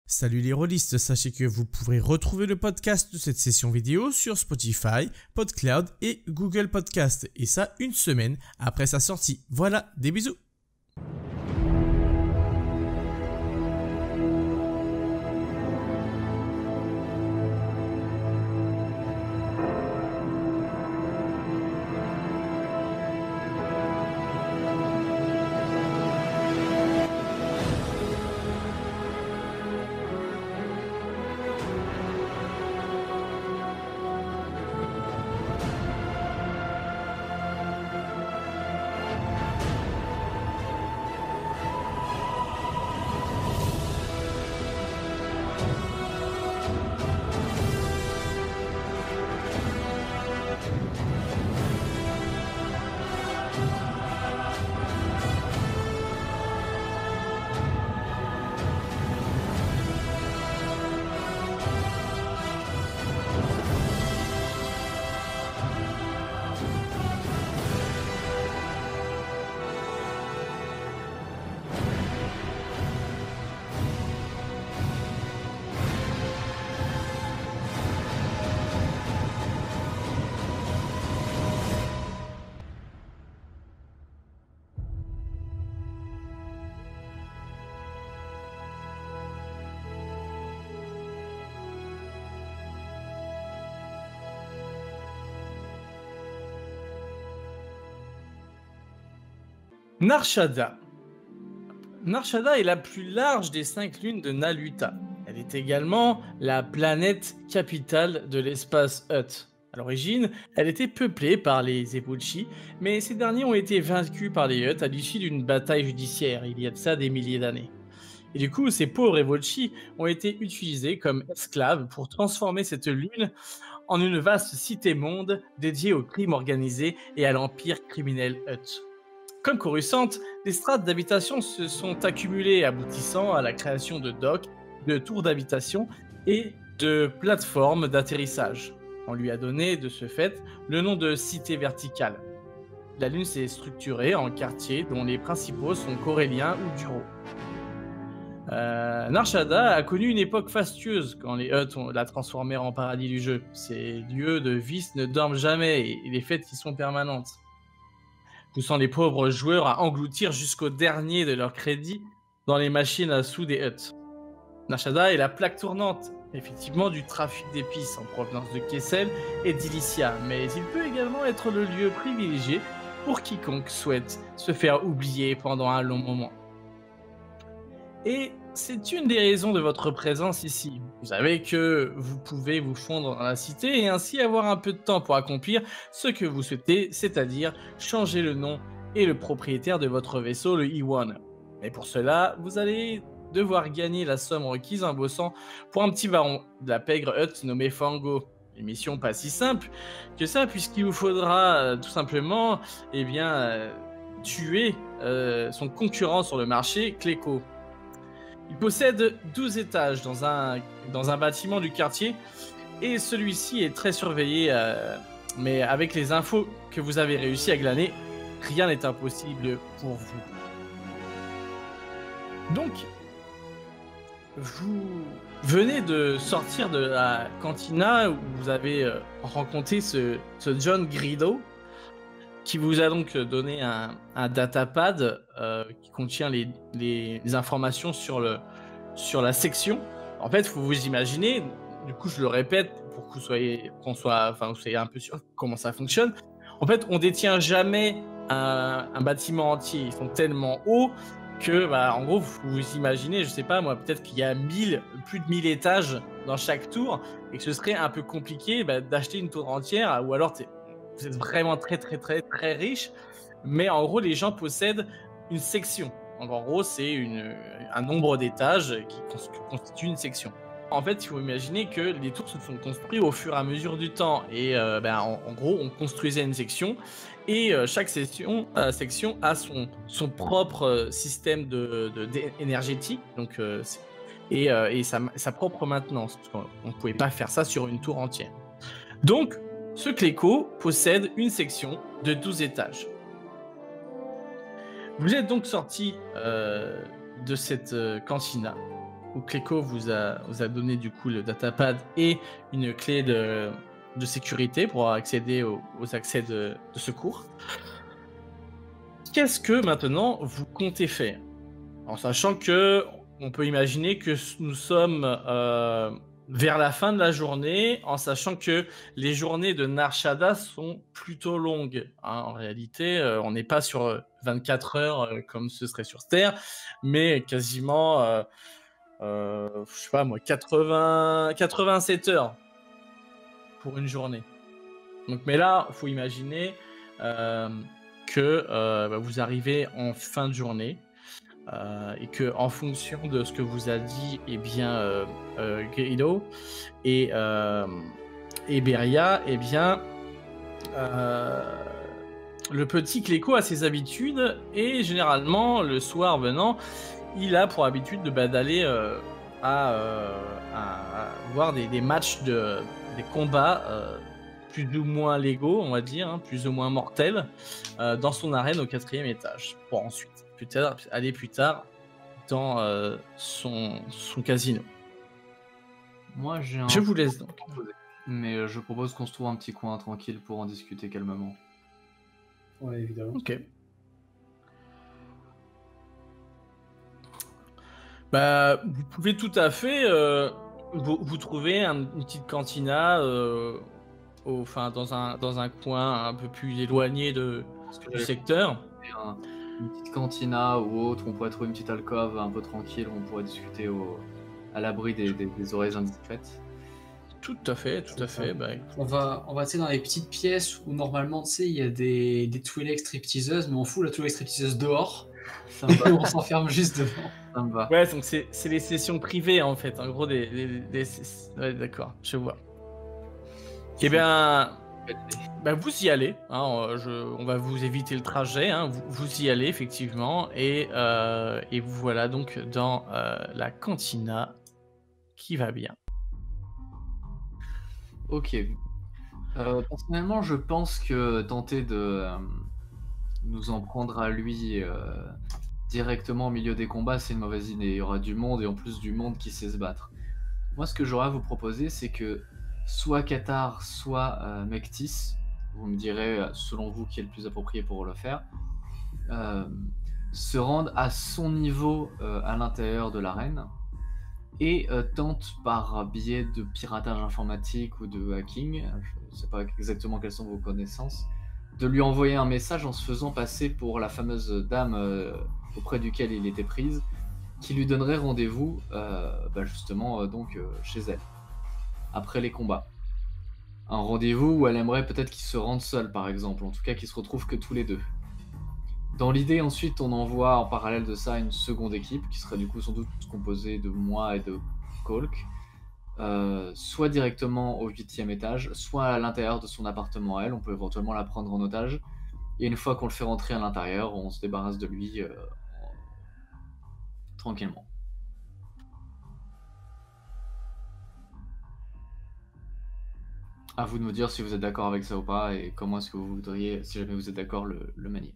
Salut les rôlistes, sachez que vous pourrez retrouver le podcast de cette session vidéo sur Spotify, PodCloud et Google Podcast, et ça une semaine après sa sortie. Voilà, des bisous. Narshada. Narshada est la plus large des 5 lunes de Naluta. Elle est également la planète capitale de l'espace Hutt. À l'origine, elle était peuplée par les Epulchi, mais ces derniers ont été vaincus par les Hutt à l'issue d'une bataille judiciaire, il y a de ça des milliers d'années. Et du coup, ces pauvres Epulchi ont été utilisés comme esclaves pour transformer cette lune en une vaste cité-monde dédiée au crime organisé et à l'empire criminel Hutt. Comme Coruscant, des strates d'habitation se sont accumulées, aboutissant à la création de docks, de tours d'habitation et de plateformes d'atterrissage. On lui a donné, de ce fait, le nom de cité verticale. La Lune s'est structurée en quartiers dont les principaux sont Corelliens ou Duro. Narshada a connu une époque fastueuse quand les Hutt la transformèrent en paradis du jeu. Ces lieux de vice ne dorment jamais et les fêtes y sont permanentes, poussant les pauvres joueurs à engloutir jusqu'au dernier de leur crédit dans les machines à sous des Hutt. Narshada est la plaque tournante, effectivement, du trafic d'épices en provenance de Kessel et d'Ilicia, mais il peut également être le lieu privilégié pour quiconque souhaite se faire oublier pendant un long moment. Et c'est une des raisons de votre présence ici. Vous savez que vous pouvez vous fondre dans la cité et ainsi avoir un peu de temps pour accomplir ce que vous souhaitez, c'est-à-dire changer le nom et le propriétaire de votre vaisseau, le E1. Mais pour cela, vous allez devoir gagner la somme requise en bossant pour un petit baron de la pègre Hutt nommé Fango. Une mission pas si simple que ça, puisqu'il vous faudra tout simplement tuer son concurrent sur le marché, Cléco. Il possède 12 étages dans un bâtiment du quartier et celui-ci est très surveillé, mais avec les infos que vous avez réussi à glaner, rien n'est impossible pour vous. Donc, vous venez de sortir de la cantina où vous avez rencontré ce John Grido, qui vous a donc donné un datapad qui contient les informations sur la section. En fait, faut vous imaginer, du coup je le répète pour que vous soyez un peu sûr comment ça fonctionne. En fait, on détient jamais un bâtiment entier. Ils sont tellement hauts que, en gros, vous imaginez, je sais pas moi, peut-être qu'il y a plus de 1000 étages dans chaque tour et que ce serait un peu compliqué d'acheter une tour entière, ou alors vous êtes vraiment très très très très riche, mais en gros les gens possèdent une section. Donc en gros c'est un nombre d'étages qui constitue une section. En fait il faut imaginer que les tours se sont construits au fur et à mesure du temps et en gros on construisait une section et chaque section a son propre système énergétique, donc et sa propre maintenance, parce qu'on ne pouvait pas faire ça sur une tour entière. Donc ce Cléco possède une section de 12 étages. Vous êtes donc sorti de cette cantina où Cléco vous a donné du coup le datapad et une clé de sécurité pour accéder aux accès de secours. Qu'est-ce que maintenant vous comptez faire? En sachant que on peut imaginer que nous sommes vers la fin de la journée, en sachant que les journées de Nar Shaddaa sont plutôt longues. Hein. En réalité, on n'est pas sur 24 heures comme ce serait sur Terre, mais quasiment, je sais pas moi, 87 heures pour une journée. Donc, mais là, il faut imaginer que vous arrivez en fin de journée. Et que en fonction de ce que vous a dit Grido et Beria, le petit Cléco a ses habitudes et généralement le soir venant, il a pour habitude d'aller à voir des matchs des combats plus ou moins légaux, on va dire, hein, plus ou moins mortels, dans son arène au 4e étage, pour ensuite aller plus tard dans son casino. Moi, je vous laisse donc. Mais je propose qu'on se trouve un petit coin tranquille pour en discuter calmement. Ouais, évidemment. Ok. Bah, vous pouvez tout à fait vous trouver une petite cantina dans un coin un peu plus éloigné du secteur. Une petite cantina ou autre, on pourrait trouver une petite alcôve un peu tranquille où on pourrait discuter à l'abri des oreilles indiscrètes. Tout à fait. Bah, on va dans les petites pièces où normalement, tu sais, il y a des toilettes stripteaseuses, mais on fout la toilette stripteaseuse dehors. Ça me va. Et on s'enferme juste devant. Ça me va. Ouais, donc c'est les sessions privées en fait, en gros ouais, d'accord, je vois. Eh bien, vous y allez, hein, on va vous éviter le trajet, hein, vous y allez effectivement, et vous voilà donc dans la cantina qui va bien. Ok. Personnellement, je pense que tenter de nous en prendre à lui directement au milieu des combats, c'est une mauvaise idée. Il y aura du monde et en plus du monde qui sait se battre. Moi, ce que j'aurais à vous proposer, c'est que soit Qatar, soit Mektis, vous me direz selon vous qui est le plus approprié pour le faire, se rendent à son niveau à l'intérieur de l'arène et tentent par biais de piratage informatique ou de hacking, je ne sais pas exactement quelles sont vos connaissances, de lui envoyer un message en se faisant passer pour la fameuse dame auprès duquel il était prise, qui lui donnerait rendez-vous justement chez elle, après les combats. Un rendez-vous où elle aimerait peut-être qu'ils se rendent seuls, par exemple, en tout cas qu'ils se retrouvent que tous les deux. Dans l'idée, ensuite, on envoie en parallèle de ça une seconde équipe, qui serait du coup sans doute composée de moi et de Kolk, soit directement au 8e étage, soit à l'intérieur de son appartement à elle. On peut éventuellement la prendre en otage, et une fois qu'on le fait rentrer à l'intérieur, on se débarrasse de lui tranquillement. À vous de me dire si vous êtes d'accord avec ça ou pas, et comment est-ce que vous voudriez, si jamais vous êtes d'accord, le manier.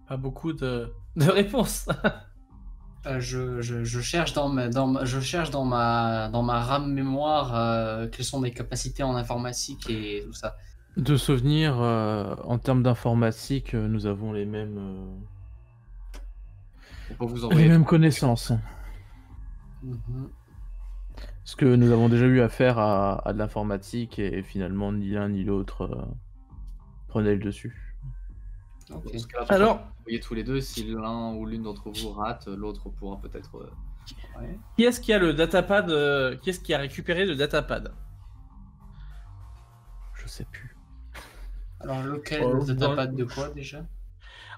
Pas beaucoup de réponses. Je cherche dans ma RAM mémoire quelles sont mes capacités en informatique et tout ça. De souvenirs, en termes d'informatique, nous avons les mêmes, On peut vous envoyer les mêmes connaissances. Parce que nous avons déjà eu affaire à de l'informatique et finalement ni l'un ni l'autre prenait le dessus. Okay. Alors, vous voyez tous les deux, si l'un ou l'une d'entre vous rate, l'autre pourra peut-être... Ouais. Qui est-ce qui a le datapad qui est-ce qui a récupéré le datapad? Je sais plus. Alors lequel le datapad de quoi déjà?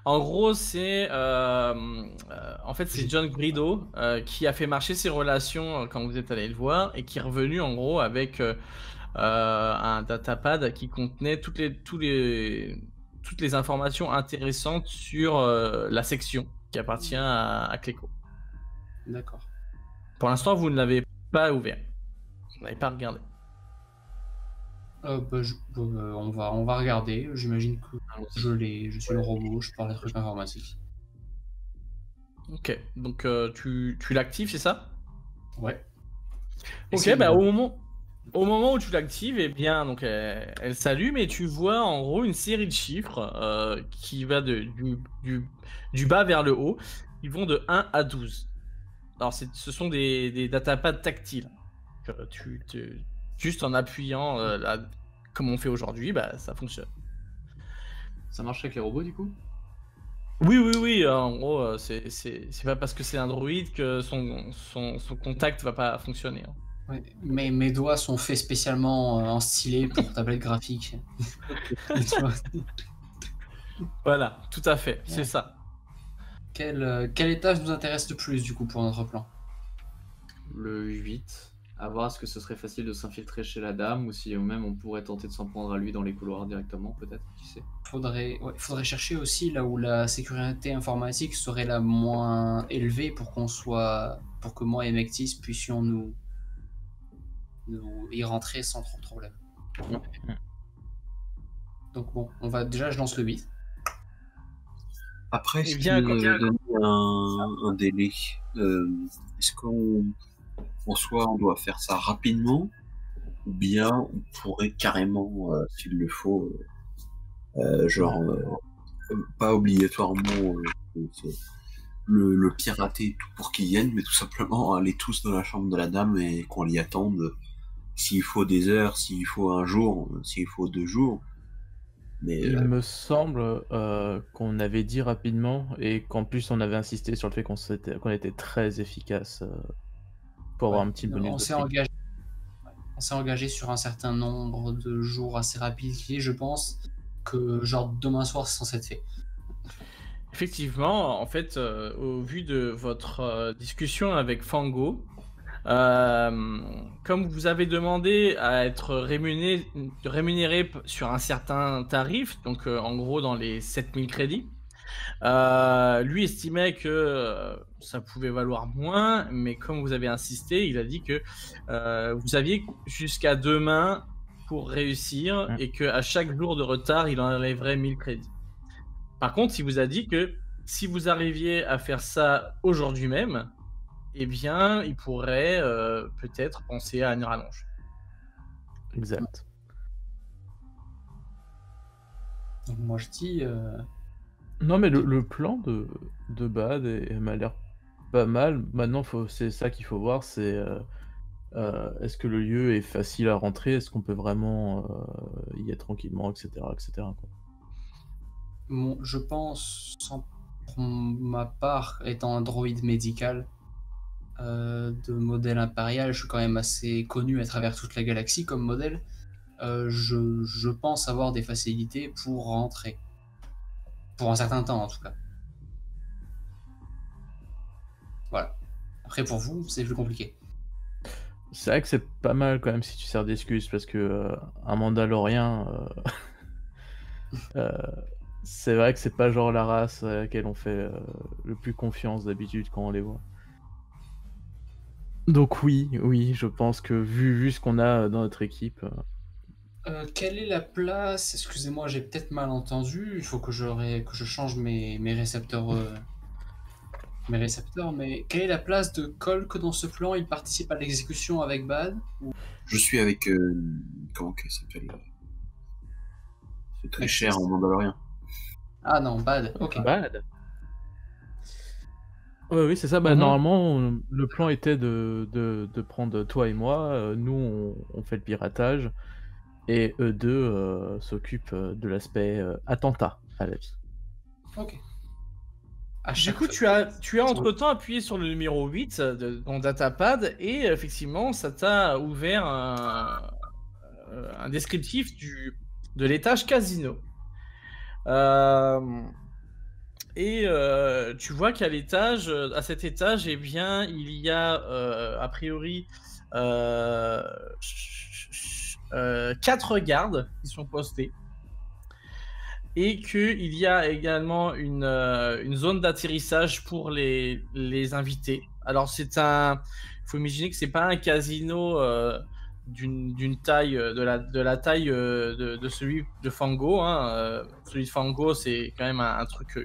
En gros, c'est en fait c'est John Grido qui a fait marcher ses relations quand vous êtes allé le voir et qui est revenu en gros avec un datapad qui contenait toutes les informations intéressantes sur la section qui appartient à Cléco. D'accord. Pour l'instant, vous ne l'avez pas ouvert. Vous n'avez pas regardé. On va regarder. J'imagine que Allons-y. je suis le robot, je parle des trucs informatiques. Ok, donc tu l'actives, c'est ça? Ouais. Ok, Essayez bah de- au moment où tu l'actives, eh bien, donc elle s'allume et tu vois en gros une série de chiffres qui va du bas vers le haut. Ils vont de 1 à 12. Alors, ce sont des datapads tactiles. Juste en appuyant comme on fait aujourd'hui, bah, ça fonctionne. Ça marche avec les robots du coup? Oui, en gros, c'est pas parce que c'est un droïde que son contact va pas fonctionner, hein. Ouais, mes doigts sont faits spécialement en stylet pour tablette graphique. Tu vois. Voilà, tout à fait, c'est Ouais. ça. Quel étage nous intéresse le plus du coup pour notre plan? Le 8. À voir, est-ce que ce serait facile de s'infiltrer chez la dame ou si même on pourrait tenter de s'en prendre à lui dans les couloirs directement, peut-être, qui sait. Faudrait chercher aussi là où la sécurité informatique serait la moins élevée pour pour que moi et Mectis puissions nous y rentrer sans trop de problème. Donc bon, je lance le 8. Après, Eh est-ce bien, qu'il quand- nous avait donné un délai? Est-ce qu'en soi, on doit faire ça rapidement ou bien on pourrait carrément, s'il le faut, genre, pas obligatoirement le pirater tout pour qu'il vienne, mais tout simplement aller tous dans la chambre de la dame et qu'on l'y attende s'il faut des heures, s'il faut un jour, s'il faut 2 jours. Mais Il me semble qu'on avait dit rapidement et qu'en plus on avait insisté sur le fait qu'on était très efficace pour avoir un petit bonus On de s'est prix. engagé. On s'est engagé sur un certain nombre de jours assez rapides, et je pense que genre demain soir c'est censé être fait. Effectivement, en fait, au vu de votre discussion avec Fango, comme vous avez demandé à être rémunéré sur un certain tarif, donc en gros dans les 7000 crédits, lui estimait que ça pouvait valoir moins, mais comme vous avez insisté, il a dit que vous aviez jusqu'à demain pour réussir et qu'à chaque jour de retard, il enlèverait 1000 crédits. Par contre, il vous a dit que si vous arriviez à faire ça aujourd'hui même, eh bien, il pourrait peut-être penser à une rallonge. Exact. Donc moi je dis Non, mais le plan de Bad m'a l'air pas mal. Maintenant, c'est ça qu'il faut voir, c'est est-ce que le lieu est facile à rentrer? Est-ce qu'on peut vraiment y être tranquillement, etc., etc., quoi. je pense, pour ma part, étant un droïde médical de modèle impérial, je suis quand même assez connu à travers toute la galaxie comme modèle. Je pense avoir des facilités pour rentrer. Pour un certain temps, en tout cas. Voilà. Après, pour vous, c'est plus compliqué. C'est vrai que c'est pas mal quand même si tu sers d'excuse parce que un Mandalorien, c'est vrai que c'est pas genre la race à laquelle on fait le plus confiance d'habitude quand on les voit. Donc oui, je pense que vu ce qu'on a dans notre équipe, Quelle est la place? Excusez-moi, j'ai peut-être mal entendu. Il faut que je change mes récepteurs. Mes récepteurs, mais quelle est la place de Colk dans ce plan? Il participe à l'exécution avec Bad? je suis avec comment qu'elle s'appelle? C'est très cher en Mandalorien. Ah non, Bad, ok. Bad. Ouais, oui, c'est ça. Bah, normalement, le plan était de prendre toi et moi. Nous, on fait le piratage. Et eux deux s'occupent de l'aspect attentat à la vie. Ok. Du coup, tu as entre-temps appuyé sur le numéro 8 de ton datapad et effectivement, ça t'a ouvert un descriptif de l'étage casino. Et tu vois qu'à à cet étage, eh bien, il y a a priori 4 gardes qui sont postés. Et qu'il y a également une zone d'atterrissage pour les invités. Alors il faut imaginer que c'est pas un casino d'une taille de la taille de celui de Fango. Hein. Celui de Fango, c'est quand même un truc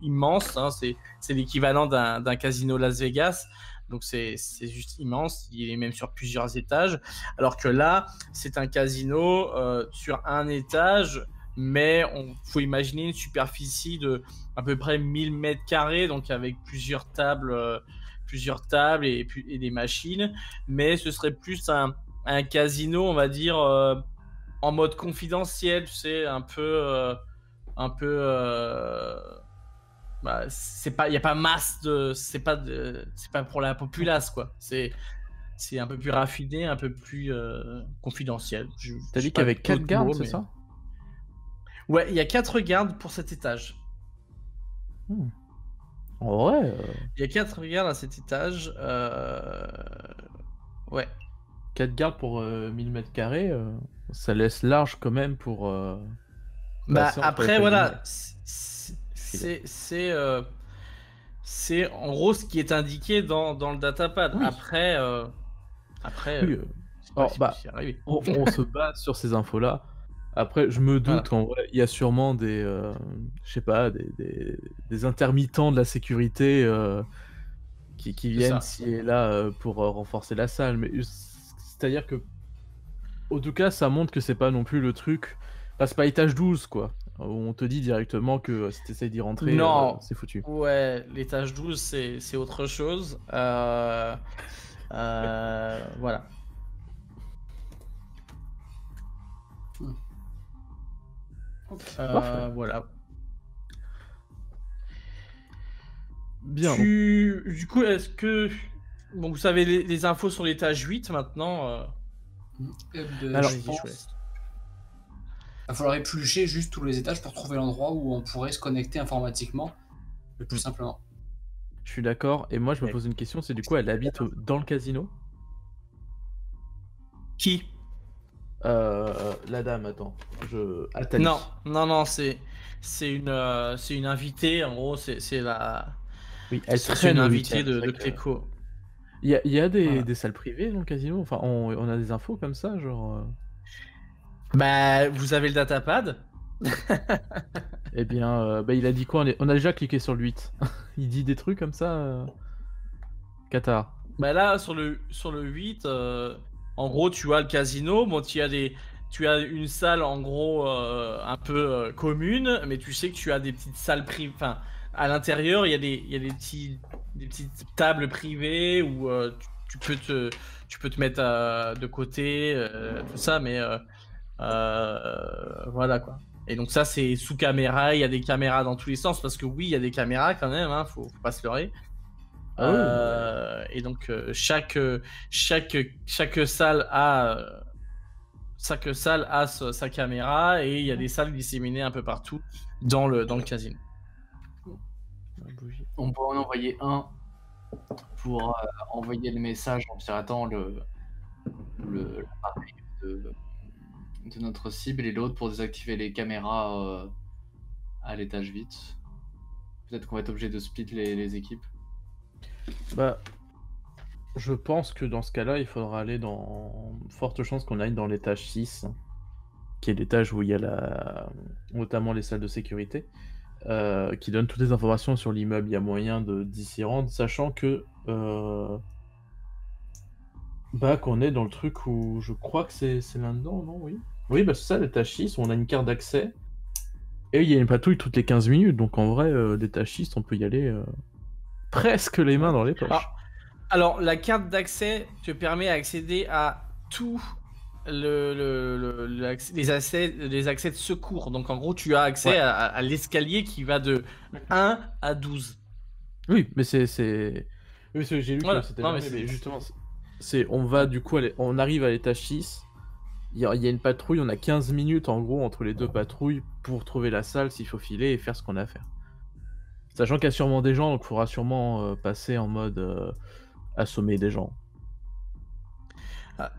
immense. Hein. C'est l'équivalent d'un casino Las Vegas. Donc c'est juste immense. Il est même sur plusieurs étages. Alors que là, c'est un casino sur un étage, mais faut imaginer une superficie de à peu près 1000 mètres carrés, donc avec plusieurs tables et des machines. Mais ce serait plus un casino, on va dire, en mode confidentiel, tu sais, bah, c'est pas, il y a pas masse de, c'est pas pour la populace, quoi. C'est un peu plus raffiné, un peu plus confidentiel. T'as dit qu'avec 4 gardes, c'est ça? Ouais, il y a 4 gardes pour cet étage. En vrai. Il y a 4 gardes à cet étage. Ouais. 4 gardes pour 1000 mètres carrés, ça laisse large quand même pour. Bah après voilà, c'est en gros ce qui est indiqué dans le datapad. Oui. Après, oui, alors, bah, on se base sur ces infos-là. Après, je me doute qu'en vrai, il y a sûrement des, je sais pas, des intermittents de la sécurité qui viennent ci et là pour renforcer la salle. Mais c'est-à-dire que, en tout cas, ça montre que c'est pas non plus le truc. Passe pas étage 12, quoi. Où on te dit directement que si t'essayes d'y rentrer, c'est foutu. Ouais, l'étage 12, c'est autre chose. Voilà. Voilà. Bien. Du coup, est-ce que... Bon, vous savez les infos sur l'étage 8 maintenant Alors, je pense... Il va falloir éplucher juste tous les étages pour trouver l'endroit où on pourrait se connecter informatiquement, le plus simplement. Je suis d'accord. Et moi, je me pose une question, c'est du coup, elle habite dans le casino? Qui? La dame, attends. Athalie. Non, c'est une invitée, en gros, c'est la... Oui, elle c'est une invitée de Cléco. Il y a des salles privées dans le casino? Enfin, on a des infos comme ça, genre... Bah, vous avez le datapad. Eh bien, il a dit quoi? On a déjà cliqué sur le 8. Il dit des trucs comme ça Qatar. Bah là, sur le 8, en gros, tu as le casino. Bon, tu as une salle, en gros, un peu commune, mais tu sais que tu as des petites salles privées. Enfin, à l'intérieur, il y a des petites tables privées où tu peux te mettre de côté, tout ça, mais voilà, quoi. Et donc ça, c'est sous caméra. Il y a des caméras dans tous les sens, parce que oui, il y a des caméras quand même, hein, faut pas se leurrer. Et donc chaque salle a sa caméra, et il y a des salles disséminées un peu partout dans le casino. On peut en envoyer un pour envoyer le message en piratant l'appareil de notre cible, et l'autre pour désactiver les caméras à l'étage 8. Peut-être qu'on va être obligé de split les équipes. Bah, je pense que dans ce cas-là, il faudra aller dans... Forte chance qu'on aille dans l'étage 6, qui est l'étage où il y a notamment les salles de sécurité, qui donne toutes les informations sur l'immeuble. Il y a moyen d'y s'y rendre, sachant que... qu'on est dans le truc où je crois que c'est là-dedans, non? Oui. Oui, bah c'est ça, l'étage 6, on a une carte d'accès. Et il y a une patrouille toutes les 15 minutes, donc en vrai, l'étage 6, on peut y aller presque les mains dans les poches. Alors, la carte d'accès te permet d'accéder à tous les accès de secours. Donc en gros, tu as accès à l'escalier qui va de 1 à 12. Oui, mais c'est... Oui, j'ai lu que c'était... mais justement, on va du coup, on arrive à l'étage 6, il y a une patrouille, on a 15 minutes en gros entre les deux patrouilles pour trouver la salle s'il faut filer et faire ce qu'on a à faire. Sachant qu'il y a sûrement des gens, donc il faudra sûrement passer en mode assommer des gens.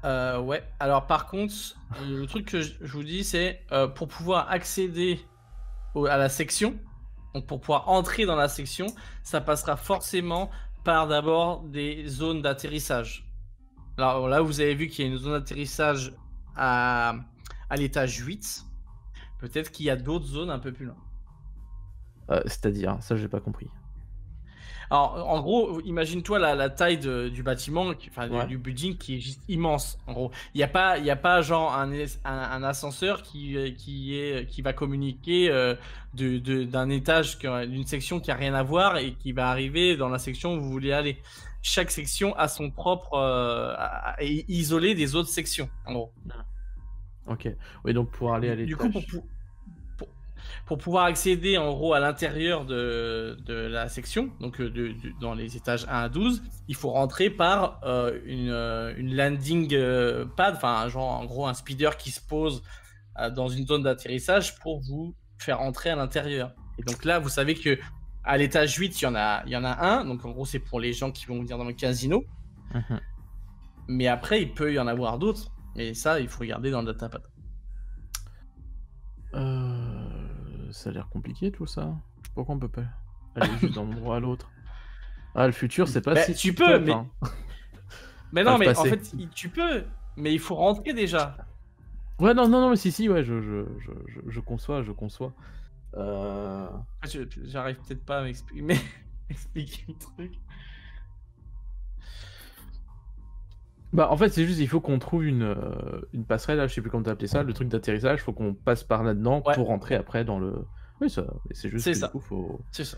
Ouais, alors par contre, le truc que je vous dis, c'est pour pouvoir accéder à la section, donc pour pouvoir entrer dans la section, ça passera forcément par d'abord des zones d'atterrissage. Alors là, vous avez vu qu'il y a une zone d'atterrissage à l'étage 8. Peut-être qu'il y a d'autres zones un peu plus loin. C'est-à-dire, ça j'ai pas compris. Alors, en gros, imagine-toi la taille du bâtiment, Ouais. du building qui est juste immense. En gros, il n'y a pas genre un ascenseur qui va communiquer d'un étage, d'une section qui a rien à voir et qui va arriver dans la section où vous voulez aller. Chaque section a son propre est isolée des autres sections. En gros. Ok. Oui, donc pour aller à Du coup, l'étage. pour pouvoir accéder en gros à l'intérieur de la section, donc dans les étages 1 à 12, il faut rentrer par une landing pad, enfin genre en gros un speeder qui se pose dans une zone d'atterrissage pour vous faire entrer à l'intérieur. Et donc là, vous savez que à l'étage 8, il y en a un, donc en gros c'est pour les gens qui vont venir dans le casino. Mhm. Mais après, il peut y en avoir d'autres, et ça, il faut regarder dans le datapad. Ça a l'air compliqué tout ça. Pourquoi on peut pas aller juste d'un endroit à l'autre? Ah, le futur, c'est pas Bah, si tu top, peux, mais- hein. Mais Enfin, non, le mais en passé. fait, tu peux, mais il faut rentrer déjà. Ouais, non, mais si, ouais, je conçois, je conçois. Euh... J'arrive peut-être pas à m'exprimer, expliquer le truc. Bah, en fait, c'est juste, il faut qu'on trouve une passerelle, là, je sais plus comment t'appelais ça, le truc d'atterrissage, faut qu'on passe par là-dedans Ouais. pour rentrer après dans le... Oui, ça, mais c'est juste C'est que ça. du coup, faut C'est ça,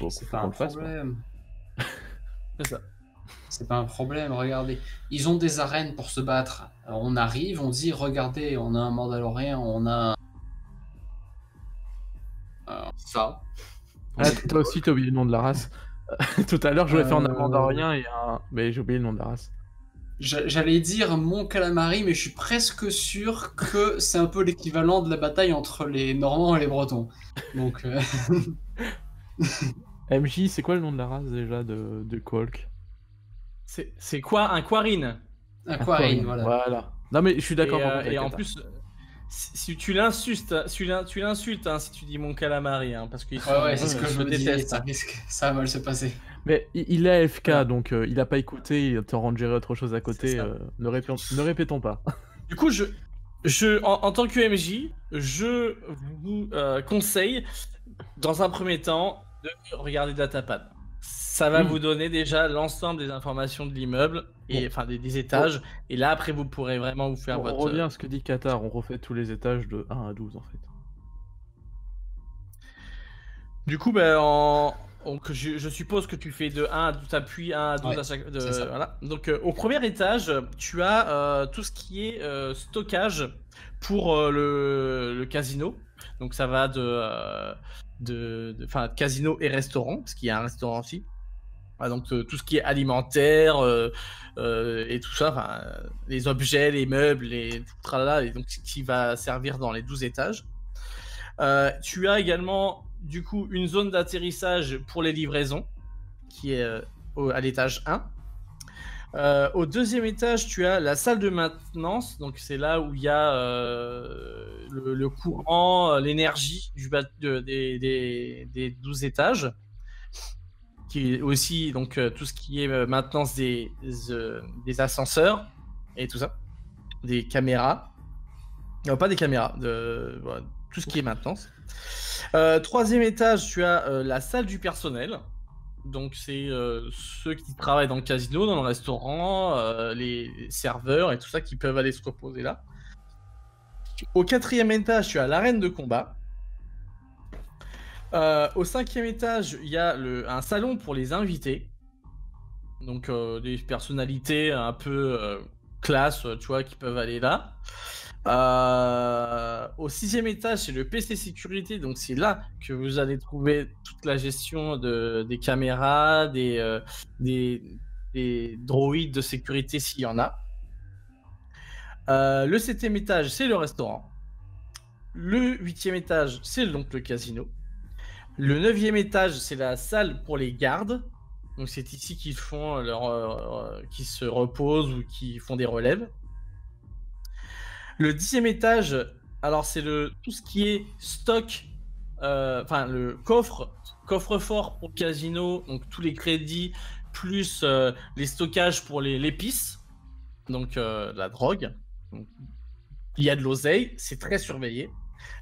C'est faut pas qu'on un le fasse, quoi. problème. c'est ça. C'est pas un problème, regardez. Ils ont des arènes pour se battre. Alors, on arrive, on dit, regardez, on a un Mandalorien, on a ça. Ah, toi aussi, t'as oublié le nom de la race. Tout à l'heure, je voulais faire un Euh, Mandalorien et un... Mais j'ai oublié le nom de la race. J'allais dire mon calamari, mais je suis presque sûr que c'est un peu l'équivalent de la bataille entre les Normands et les Bretons. Donc, MJ, c'est quoi le nom de la race déjà de Qualk? C'est quoi un Quarin? Aquarine, voilà. Voilà. Non, mais je suis d'accord par contre Et avec en Kata. plus, si tu l'insultes, tu l'insultes hein, si tu dis mon calamari, hein, parce qu'ils Ouais, c'est ce que ils je se me disais, détestent. ça risque, ça va mal se passer. Mais il est AFK, Voilà. donc il a pas écouté, il est en train de gérer autre chose à côté. C'est ça. Ne répétons pas. Du coup, en tant que MJ, je vous conseille, dans un premier temps, de regarder Datapad. Ça va Oui. vous donner déjà l'ensemble des informations de l'immeuble, et enfin des étages, et là après vous pourrez vraiment vous faire On votre... revient à ce que dit Qatar, on refait tous les étages de 1 à 12 en fait. Du coup, donc, je suppose que tu fais de 1 à 12, t'appuies 1 à 12 Ouais, à chaque... c'est ça. Voilà. Donc au premier étage, tu as tout ce qui est stockage pour le casino. Donc ça va enfin, casino et restaurant, parce qu'il y a un restaurant aussi. Ah, donc tout ce qui est alimentaire et tout ça, enfin, les objets, les meubles, et tout tralala, et donc ce qui va servir dans les 12 étages. Tu as également du coup une zone d'atterrissage pour les livraisons qui est à l'étage 1. Au deuxième étage, tu as la salle de maintenance, donc c'est là où il y a le courant, l'énergie des 12 étages, qui est aussi donc tout ce qui est maintenance des ascenseurs et tout ça, des caméras. Non, pas des caméras, voilà, tout ce qui est maintenance. Troisième étage, tu as la salle du personnel. Donc c'est ceux qui travaillent dans le casino, dans le restaurant, les serveurs et tout ça qui peuvent aller se reposer là. Au quatrième étage, tu as l'arène de combat. Au cinquième étage, il y a un salon pour les invités. Donc des personnalités un peu classe, tu vois, qui peuvent aller là. Au sixième étage, c'est le PC sécurité, donc c'est là que vous allez trouver toute la gestion des caméras, des droïdes de sécurité s'il y en a. Le septième étage, c'est le restaurant. Le huitième étage, c'est donc le casino. Le neuvième étage, c'est la salle pour les gardes. Donc c'est ici qu'ils font qui se reposent ou qui font des relèves. Le 10e étage, alors c'est tout ce qui est stock, enfin le coffre-fort pour le casino, donc tous les crédits, plus les stockages pour l'épice. donc la drogue. Donc, il y a de l'oseille, c'est très surveillé.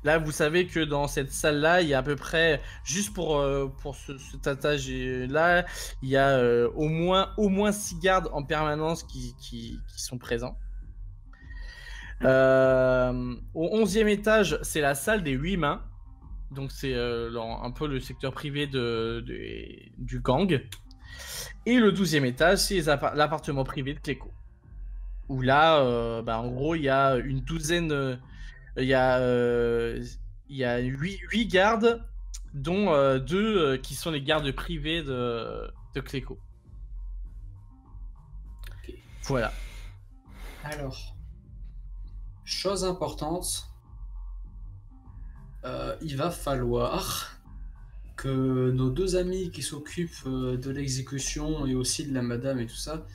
Là, vous savez que dans cette salle-là, il y a à peu près, juste pour ce tattage-là, il y a au moins 6 gardes en permanence qui sont présents. Au 11e étage, c'est la salle des 8 mains. Donc c'est un peu le secteur privé du gang. Et le 12e étage, c'est l'appartement privé de Cléco. Où là, en gros, il y a une douzaine... Il y a 8 gardes, dont 2 qui sont les gardes privés de Cléco. Ok. Voilà. Alors, chose importante, il va falloir que nos 2 amis qui s'occupent de l'exécution et aussi de la madame et tout ça,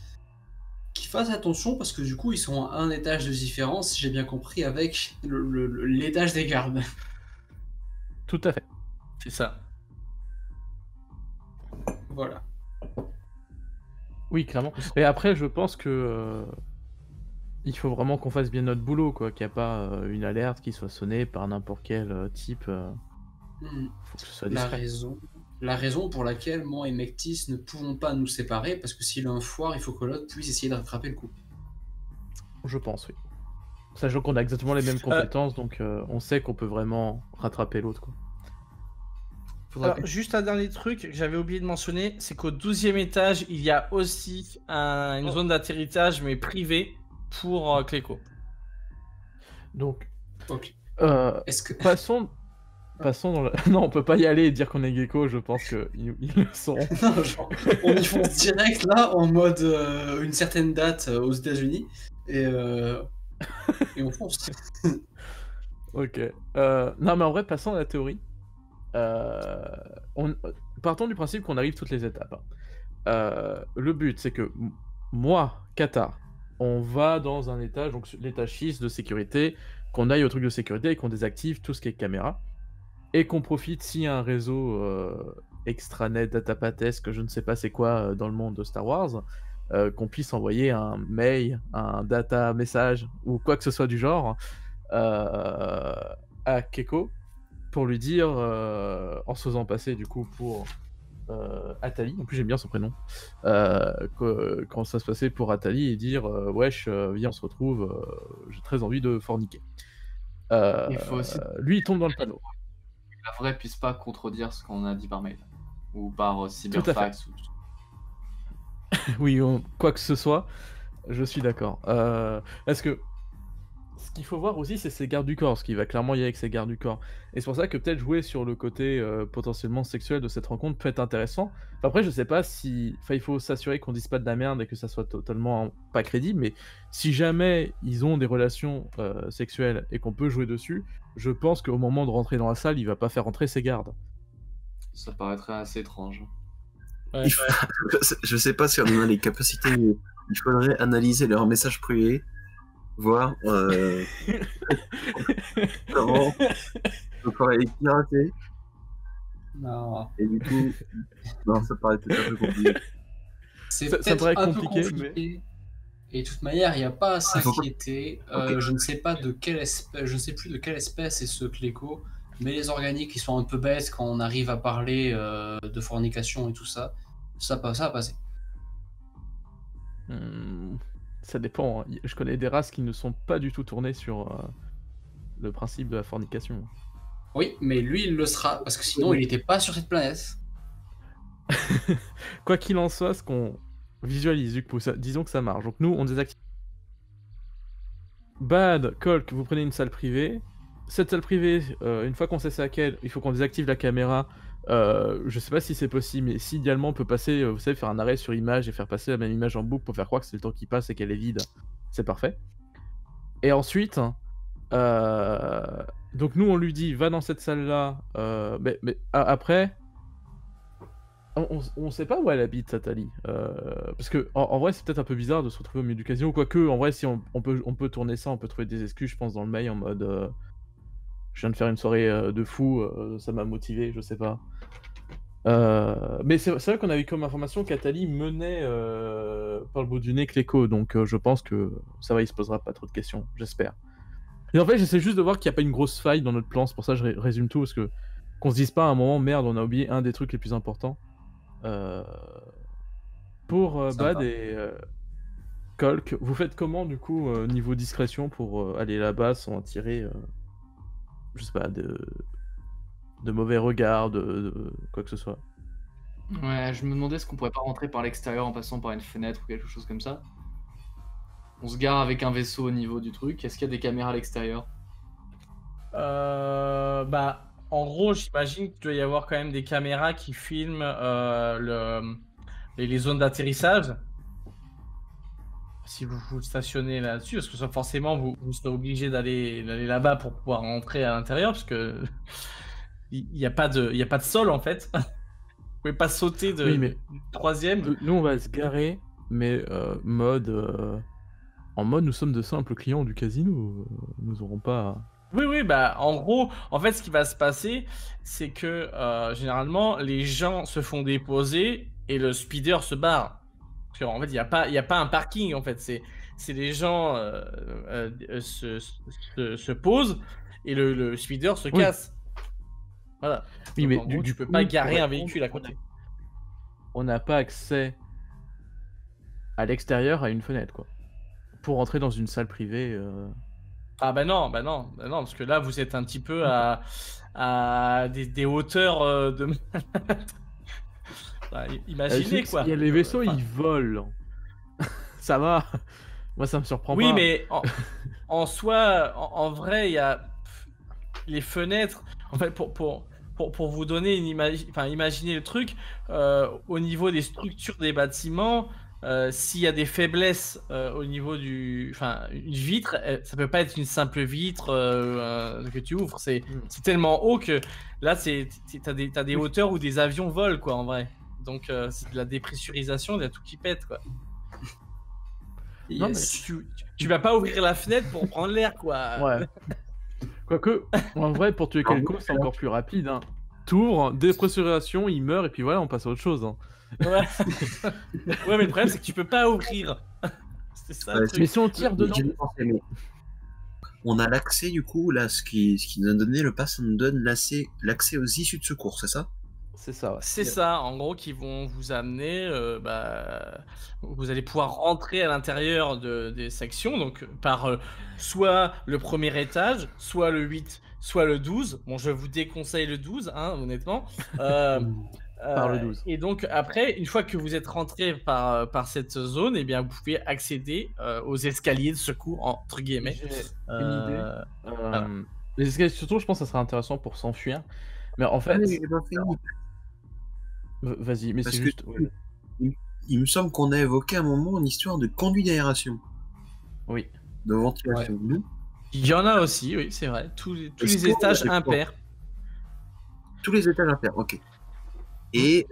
qu'ils fassent attention parce que du coup ils sont à un étage de différence, si j'ai bien compris, avec l'étage des gardes. Tout à fait. C'est ça. Voilà. Oui, clairement. Mais après, je pense que il faut vraiment qu'on fasse bien notre boulot, quoi. Qu'il n'y a pas une alerte qui soit sonnée par n'importe quel type. Faut que ce soit discret. La raison pour laquelle moi et Mectis ne pouvons pas nous séparer, parce que s'il a un foire, il faut que l'autre puisse essayer de rattraper le coup. Je pense, oui. Sachant qu'on a exactement les mêmes compétences, donc on sait qu'on peut vraiment rattraper l'autre, quoi. Alors, juste un dernier truc que j'avais oublié de mentionner, c'est qu'au 12e étage, il y a aussi une zone d'atterrissage, mais privée, pour Cléco. Donc, Ok. Est-ce que... passons dans le... Non, on peut pas y aller et dire qu'on est gecko, je pense qu'ils le sauront. Non, genre, on y fonce direct là, en mode une certaine date aux États-Unis, et on fonce. Ok. Non, mais en vrai, passons à la théorie. Partons du principe qu'on arrive toutes les étapes. Le but, c'est que moi, Qatar, on va dans un étage, donc l'étage 6 de sécurité, qu'on aille au truc de sécurité et qu'on désactive tout ce qui est caméra. Et qu'on profite, s'il y a un réseau extranet, datapatesque, je ne sais pas c'est quoi dans le monde de Star Wars, qu'on puisse envoyer un mail, un data message ou quoi que ce soit du genre à Keiko pour lui dire, en se faisant passer du coup pour Atali, en plus j'aime bien son prénom, quand ça se passait pour Atali et dire wesh, viens on se retrouve, j'ai très envie de forniquer. Il faut aussi Lui il tombe dans le panneau. la vraie puisse pas contredire ce qu'on a dit par mail ou par cyberfax. Oui, quoi que ce soit, je suis d'accord. Parce que ce qu'il faut voir aussi, c'est ses gardes du corps, ce qui va clairement y aller avec ses gardes du corps. Et c'est pour ça que peut-être jouer sur le côté potentiellement sexuel de cette rencontre peut être intéressant. Enfin, après, je sais pas si... Enfin, il faut s'assurer qu'on dise pas de la merde et que ça soit totalement pas crédible, mais si jamais ils ont des relations sexuelles et qu'on peut jouer dessus, je pense qu'au moment de rentrer dans la salle, il va pas faire rentrer ses gardes. Ça paraîtrait assez étrange. Ouais. Je sais pas si on a les capacités, mais il faudrait analyser leurs messages privés, voir comment on pourrait les pirater. Non. Et du coup, non, ça paraît peut-être un peu compliqué. C'est Ça peut-être paraît un peu compliqué, compliqué. Et de toute manière, il n'y a pas à faut pas- s'inquiéter. Ok. Je ne sais pas de quelle espèce, je ne sais plus de quelle espèce est ce Cléco, mais les organiques, ils sont un peu bêtes quand on arrive à parler de fornication et tout ça. Ça va passer. Ça dépend. Hein. Je connais des races qui ne sont pas du tout tournées sur le principe de la fornication. Oui, mais lui, il le sera, parce que sinon, il n'était pas sur cette planète. Quoi qu'il en soit, ce qu'on visualise, du coup, disons que ça marche. Donc nous, on désactive. Bad, Colk, vous prenez une salle privée. Cette salle privée, une fois qu'on sait c'est laquelle, il faut qu'on désactive la caméra. Je sais pas si c'est possible, mais si idéalement on peut passer, vous savez, faire un arrêt sur image et faire passer la même image en boucle pour faire croire que c'est le temps qui passe et qu'elle est vide, c'est parfait. Et ensuite, donc nous on lui dit va dans cette salle là, mais après, on sait pas où elle habite, Nathalie. Parce que en vrai c'est peut-être un peu bizarre de se retrouver au milieu du casino, quoique en vrai si on peut tourner ça, on peut trouver des excuses, je pense, dans le mail en mode je viens de faire une soirée de fou, ça m'a motivé, je sais pas. Mais c'est vrai qu'on a eu comme information qu'Atali menait par le bout du nez Cléco, donc je pense que ça va, il se posera pas trop de questions, j'espère. Et en fait, j'essaie juste de voir qu'il n'y a pas une grosse faille dans notre plan, c'est pour ça que je résume tout, parce que qu'on se dise pas à un moment, merde, on a oublié un des trucs les plus importants. Pour Sympa. Bad et Colk, vous faites comment du coup niveau discrétion pour aller là-bas sans attirer, je sais pas, de mauvais regards, de quoi que ce soit. Ouais, je me demandais est-ce qu'on pourrait pas rentrer par l'extérieur en passant par une fenêtre ou quelque chose comme ça. On se gare avec un vaisseau au niveau du truc. Est-ce qu'il y a des caméras à l'extérieur? Bah, en gros, j'imagine qu'il doit y avoir quand même des caméras qui filment les zones d'atterrissage. Si vous vous stationnez là-dessus, parce que ça, forcément, vous serez obligé d'aller là-bas pour pouvoir rentrer à l'intérieur, parce que il n'y a pas de sol en fait. Vous pouvez pas sauter Oui, mais du troisième. nous on va se garer, mais en mode nous sommes de simples clients du casino, nous aurons pas. Oui, bah en gros, en fait, ce qui va se passer, c'est que généralement, les gens se font déposer et le speeder se barre. Parce qu'en fait, il y a pas un parking, en fait. C'est les gens se posent et le speeder se Oui. casse. Voilà. Oui, Donc, mais en gros, tu peux coup, pas garer pour un répondre, véhicule à côté. on n'a pas accès à l'extérieur à une fenêtre, quoi. Pour rentrer dans une salle privée. Ah bah non, parce que là, vous êtes un petit peu à des hauteurs de... Bah, imaginez, quoi. Il y a les vaisseaux, Enfin, ils volent. Ça va. Moi, ça me surprend oui, pas. mais en soi, en vrai, il y a les fenêtres. En fait, pour vous donner une image, enfin, imaginez le truc, au niveau des structures des bâtiments, s'il y a des faiblesses au niveau enfin, une vitre, ça peut pas être une simple vitre que tu ouvres. C'est tellement haut que là, t'as des hauteurs où des avions volent, quoi, en vrai. Donc, c'est de la dépressurisation, il y a tout qui pète, quoi. Non, mais- Tu vas pas ouvrir la fenêtre pour prendre l'air, quoi. Ouais. Quoique, en vrai, pour tuer Kelko, c'est encore plus rapide. Hein. Tour, dépressurisation, il meurt, et puis voilà, on passe à autre chose. Hein. Ouais. Ouais, mais le problème, c'est que tu peux pas ouvrir. C'est ça le truc. Mais si on tire dedans. On a l'accès, du coup, là, ce qui nous a donné le pass, ça nous donne l'accès aux issues de secours, c'est ça? C'est ça, ouais. C'est ça, en gros, qui vont vous amener. Vous allez pouvoir rentrer à l'intérieur des sections, donc par soit le premier étage, soit le 8, soit le 12. Bon, je vous déconseille le 12, hein, honnêtement. Par le 12. Et donc, après, une fois que vous êtes rentré par cette zone, eh bien, vous pouvez accéder aux escaliers de secours, entre guillemets. J'ai une idée. voilà. Les escaliers, surtout, je pense que ça sera intéressant pour s'enfuir. Mais en fait. Vas-y, mais Parce c'est que juste. il me semble qu'on a évoqué à un moment une histoire de conduit d'aération, Oui. de ventilation. Nous, Il y en a aussi, oui, c'est vrai. Tous Est-ce les qu'on étages a des impairs. tous les étages impairs, ok. Et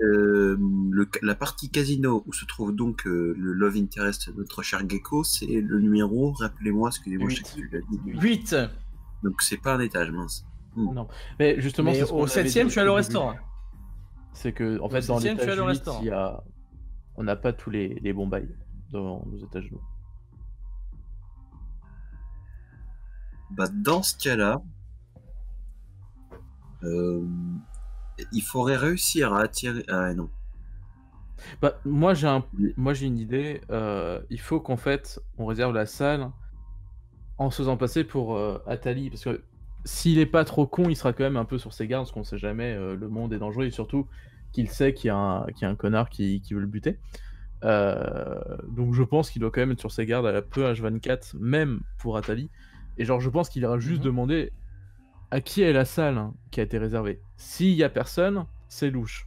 la partie casino où se trouve donc le Love Interest de notre cher Gecko, c'est le numéro, rappelez-moi, excusez-moi, je sais que tu l'as dit. 8. Donc c'est pas un étage, mince. Non. Mais justement, Mais c'est ce qu'on au avait 7ème, dit tu as le au début. restaurant. C'est que, en fait, Au dans 7ème, tu as l'étage le 8, restaurant. on n'a pas tous les bons bails dans nos étages nous. Bah, dans ce cas-là, il faudrait réussir à attirer. Ah non. Bah, moi j'ai une idée. Il faut qu'en fait, on réserve la salle en se faisant passer pour Atali, parce que s'il est pas trop con, il sera quand même un peu sur ses gardes, parce qu'on sait jamais, le monde est dangereux, et surtout qu'il sait qu'il y a un connard qui veut le buter. Donc je pense qu'il doit quand même être sur ses gardes à la peu H24, même pour Atali. Et genre, je pense qu'il ira juste demander à qui est la salle qui a été réservée. S'il y a personne, c'est louche.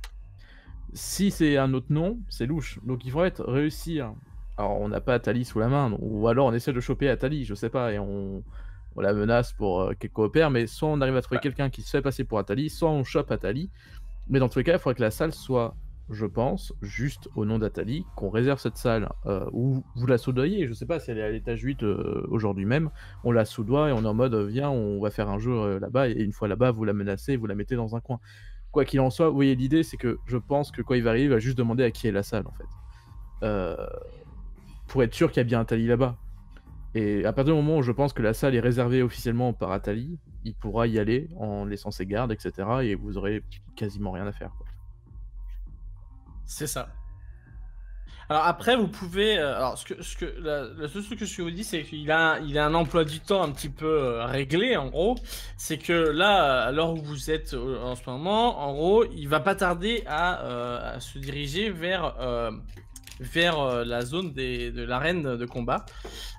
Si c'est un autre nom, c'est louche. Donc il faudrait réussir. Alors on n'a pas Atali sous la main, ou alors on essaie de choper Atali, je sais pas, et on la menace pour qu'elle coopère, mais soit on arrive à trouver quelqu'un qui se fait passer pour Atali, soit on chope Atali. Mais dans tous les cas, il faudrait que la salle soit, je pense, juste au nom d'Atali, qu'on réserve cette salle, où vous la soudoyez, je sais pas si elle est à l'étage 8 aujourd'hui même, on la soudoie et on est en mode, viens, on va faire un jeu là-bas, et une fois là-bas, vous la menacez, vous la mettez dans un coin. quoi qu'il en soit, vous voyez, l'idée, c'est que je pense que quand il va arriver, il va juste demander à qui est la salle, en fait. Pour être sûr qu'il y a bien Atali là-bas. Et à partir du moment où je pense que la salle est réservée officiellement par Atali, il pourra y aller en laissant ses gardes, etc. Et vous aurez quasiment rien à faire, quoi. C'est ça. Alors après, vous pouvez. Alors, la seule chose que je vous dis, c'est qu'il a un emploi du temps un petit peu réglé, en gros. C'est que là, à l'heure où vous êtes en ce moment, en gros, il va pas tarder à se diriger vers la zone de l'arène de combat.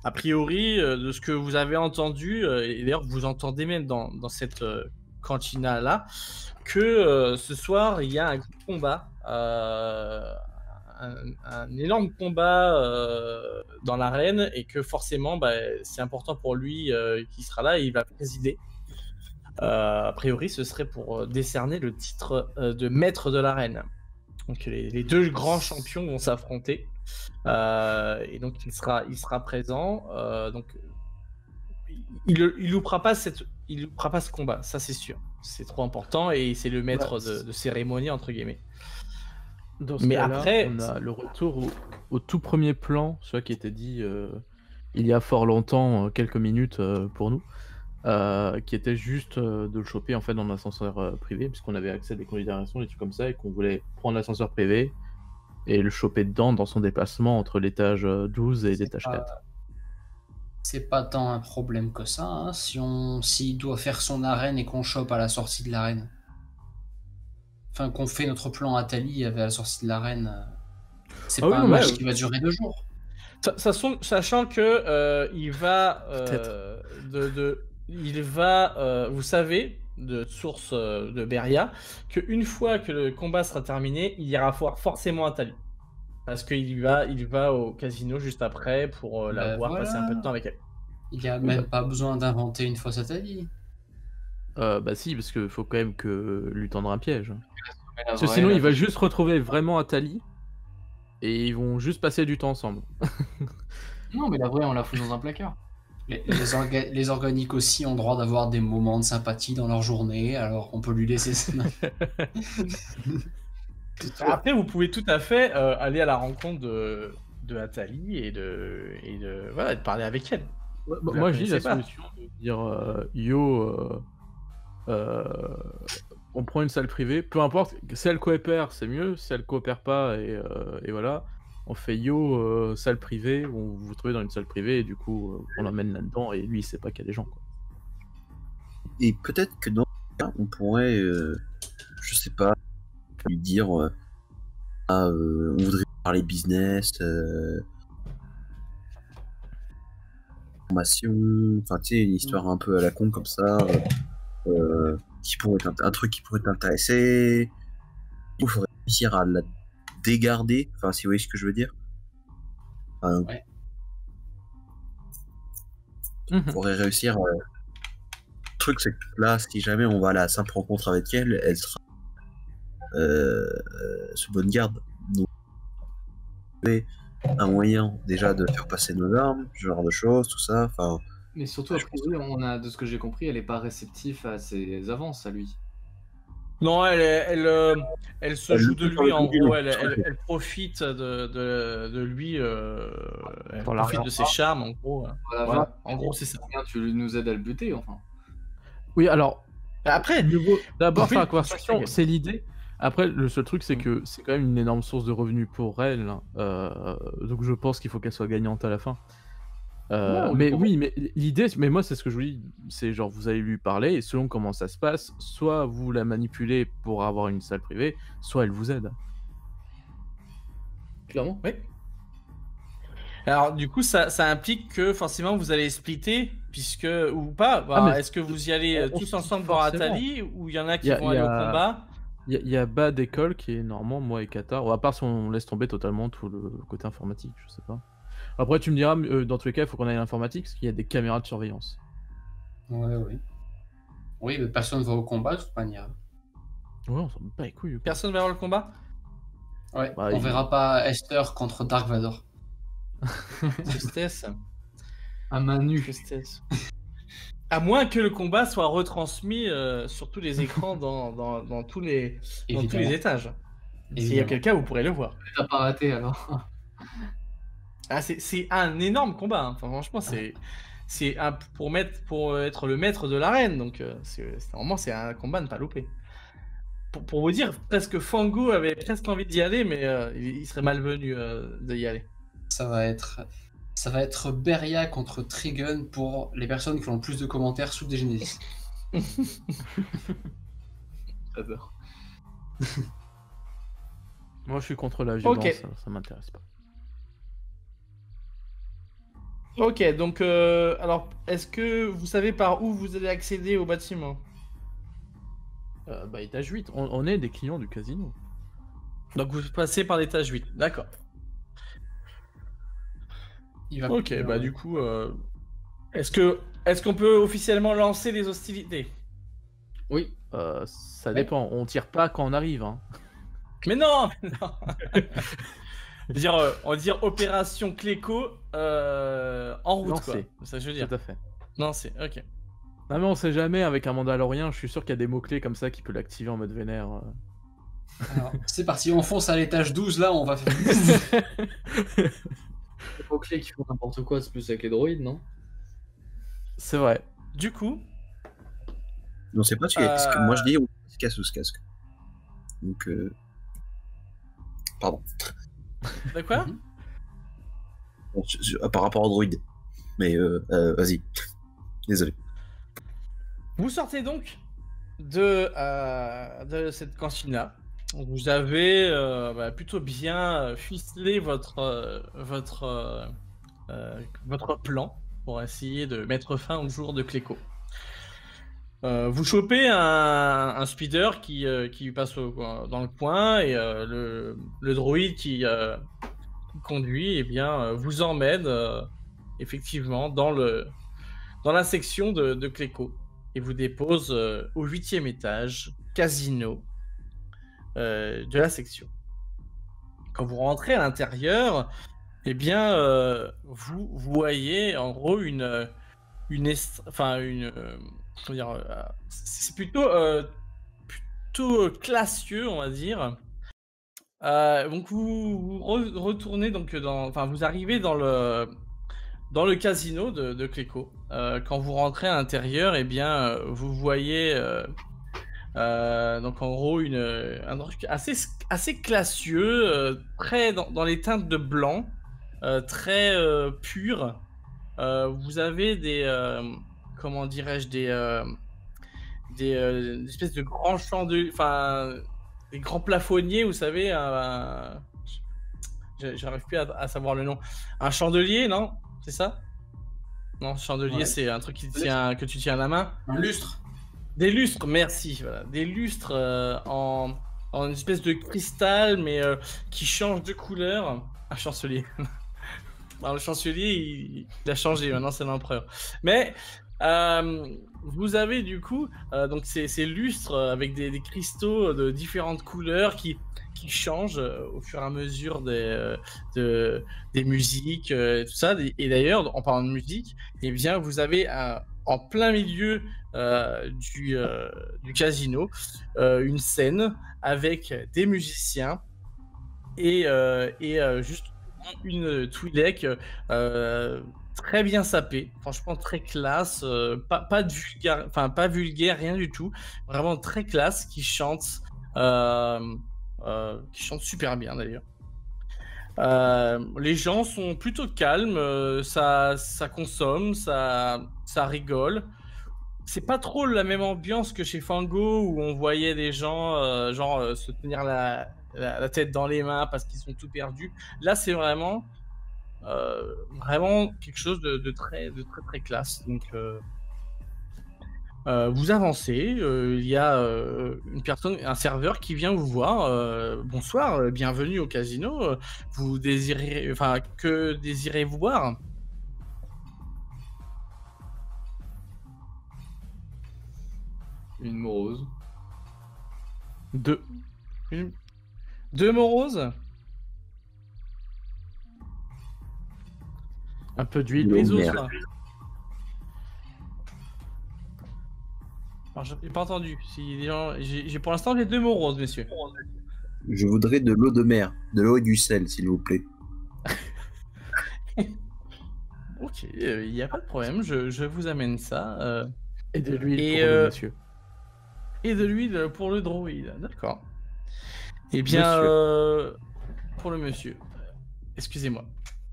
A priori, de ce que vous avez entendu, et d'ailleurs vous entendez même dans cette cantina-là, que ce soir, il y a un gros combat. Un énorme combat dans l'arène et que forcément c'est important pour lui qui sera là et il va présider. A priori, ce serait pour décerner le titre de maître de l'arène. Donc les deux grands champions vont s'affronter et donc il sera présent. Donc il loupera pas ce combat, ça c'est sûr. C'est trop important et c'est le maître de cérémonie entre guillemets. Dans ce cas-là, après, on a le retour au tout premier plan, celui qui était dit il y a fort longtemps, quelques minutes pour nous, qui était juste de le choper en fait dans l'ascenseur privé, puisqu'on avait accès à des considérations, des trucs comme ça, et qu'on voulait prendre l'ascenseur privé et le choper dedans dans son déplacement entre l'étage 12 et l'étage 4. C'est pas tant un problème que ça, hein, s'il doit faire son arène et qu'on chope à la sortie de l'arène. Enfin, qu'on fait notre plan Atali à la sortie de l'arène, c'est pas un match qui va durer 2 jours. Sachant que il va, vous savez, de source de Beria, qu'une fois que le combat sera terminé, il ira voir forcément Atali. Parce qu'il va au casino juste après pour la voir passer un peu de temps avec elle. Il n'y a même pas besoin d'inventer une fausse Atali. Bah si, parce qu'il faut quand même que lui tendre un piège. Parce que sinon, il va juste retrouver vraiment Atali et ils vont juste passer du temps ensemble. Non, mais la vraie, on la fout dans un placard. Les organiques aussi ont droit d'avoir des moments de sympathie dans leur journée, alors on peut lui laisser ça. Après, vous pouvez tout à fait aller à la rencontre de Atali et de parler avec elle. Moi, je dis la solution de dire yo. On prend une salle privée, peu importe, si elle coopère, c'est mieux, si elle coopère pas, et voilà, on fait yo, salle privée, vous vous trouvez dans une salle privée, et du coup, on l'emmène là-dedans, et lui, il sait pas qu'il y a des gens, quoi. Et peut-être que dans ce cas, on pourrait, je sais pas, lui dire, on voudrait parler business, formation, enfin, tu sais, une histoire un peu à la con comme ça, qui pourrait être un truc qui pourrait t'intéresser. Il faudrait réussir à la dégarder, enfin si vous voyez ce que je veux dire. Enfin, ouais. Il faudrait réussir. Le truc c'est que là, si jamais on va à la simple rencontre avec elle, elle sera sous bonne garde. Donc, un moyen déjà de faire passer nos armes, ce genre de choses, tout ça. Enfin. Mais surtout, de ce que j'ai compris, elle est pas réceptive à ses avances à lui. Non, elle se joue de lui, en gros, elle profite de lui, elle profite de ses charmes, en gros. Voilà. En gros, c'est ça. Tu nous aides à le buter, enfin. Oui, alors, après, d'abord faire la conversation, c'est l'idée. Après, le seul truc, c'est que c'est quand même une énorme source de revenus pour elle, donc je pense qu'il faut qu'elle soit gagnante à la fin. Mais l'idée, mais moi c'est ce que je vous dis, c'est genre vous allez lui parler et selon comment ça se passe, soit vous la manipulez pour avoir une salle privée, soit elle vous aide. Clairement, oui. Alors du coup ça implique que forcément vous allez splitter, puisque ou pas, est-ce que vous y allez tous ensemble voir Atali ou il y en a qui vont aller au combat? Il y a Bad École qui est Normand, moi et Qatar, à part si on laisse tomber totalement tout le côté informatique, je sais pas. Après, tu me diras, dans tous les cas, il faut qu'on aille à l'informatique, parce qu'il y a des caméras de surveillance. Ouais. Oui, mais personne ne va au combat, de toute manière. Ouais, on s'en bat les couilles. Personne ne va voir le combat? Ouais, on verra pas Esther contre Dark Vador. Tristesse. À main nue. Tristesse. À moins que le combat soit retransmis sur tous les écrans dans tous les Évidemment. étages. S'il y a Évidemment. quelqu'un, vous pourrez le voir. T'as pas raté alors. Ah, c'est un énorme combat. Hein. Enfin, franchement, c'est pour être le maître de l'arène. Donc, vraiment, c'est un combat à ne pas louper. Pour vous dire, presque Fango avait presque envie d'y aller, mais il serait malvenu d'y aller. Ça va être Beria contre Trigun pour les personnes qui ont le plus de commentaires sous des Genesis. J'adore. Moi, je suis contre la violence, Ok. ça m'intéresse pas. Ok, donc, alors, est-ce que vous savez par où vous allez accéder au bâtiment? Bah, étage 8, on est des clients du casino. Donc, vous passez par l'étage 8, d'accord. Il va Ok, bah du coup, est-ce qu'on peut officiellement lancer les hostilités? Oui. Ça dépend, on tire pas quand on arrive, hein. Mais non, non. On va dire opération Cléco en route, Lancé. quoi. C'est ça que je veux dire. Tout à fait. Non, c'est ok. Non mais on sait jamais, avec un Mandalorien, je suis sûr qu'il y a des mots-clés comme ça qui peut l'activer en mode vénère. Alors, c'est parti, on fonce à l'étage 12, là, on va faire... Les mots-clés qui font n'importe quoi, c'est plus avec les droïdes, non? C'est vrai. Du coup, Non, c'est pas ce que moi je dis, on se casse ou se casque. Donc, pardon. de quoi? Bon, par rapport au droïde. Mais vas-y. Désolé. Vous sortez donc de cette cantina. Vous avez plutôt bien ficelé votre plan pour essayer de mettre fin au jour de Cléco. Vous chopez un speeder qui passe dans le coin et le droïde qui conduit vous emmène effectivement dans la section de Cléco et vous dépose au 8e étage, casino de la section. Quand vous rentrez à l'intérieur, vous voyez en gros c'est plutôt classieux, on va dire. Donc vous retournez donc vous arrivez dans le casino de Cléco. Quand vous rentrez à l'intérieur, vous voyez donc en gros un truc assez classieux, très dans les teintes de blanc, très pur. Vous avez des comment dirais-je des espèces de grands chandeliers, des grands plafonniers, vous savez. J'arrive plus à savoir le nom. Un chandelier, non? C'est ça? Non, chandelier, Ouais. c'est un truc que tu tiens à la main. Un lustre. Des lustres, merci. Voilà. Des lustres en une espèce de cristal, mais qui change de couleur. Un chancelier. Alors, le chancelier, il a changé, maintenant c'est l'empereur. Mais vous avez du coup donc ces lustres avec des cristaux de différentes couleurs qui changent au fur et à mesure des musiques, tout ça. Et d'ailleurs, en parlant de musique, vous avez en plein milieu du casino une scène avec des musiciens et juste une Twi'lek très bien sapée, franchement très classe, pas vulgaire, rien du tout, vraiment très classe, qui chante super bien d'ailleurs. Les gens sont plutôt calmes, ça consomme, ça rigole. C'est pas trop la même ambiance que chez Fango où on voyait des gens se tenir la tête dans les mains parce qu'ils sont tout perdus. Là, c'est vraiment quelque chose de très très classe. Donc, vous avancez, il y a un serveur qui vient vous voir. Bonsoir, bienvenue au casino. Que désirez-vous boire? Une morose. 2. Deux moroses? Un peu d'huile. Non. Les merde. autres? Alors, j'ai pas entendu. Si les gens... j'ai pour l'instant les 2 mots roses, messieurs. Je voudrais de l'eau de mer, de l'eau et du sel, s'il vous plaît. Ok, il n'y a pas de problème, je vous amène ça. Et de l'huile Et, pour le monsieur. Et de l'huile pour le droïde, d'accord. Eh bien, Monsieur. pour le monsieur, excusez-moi.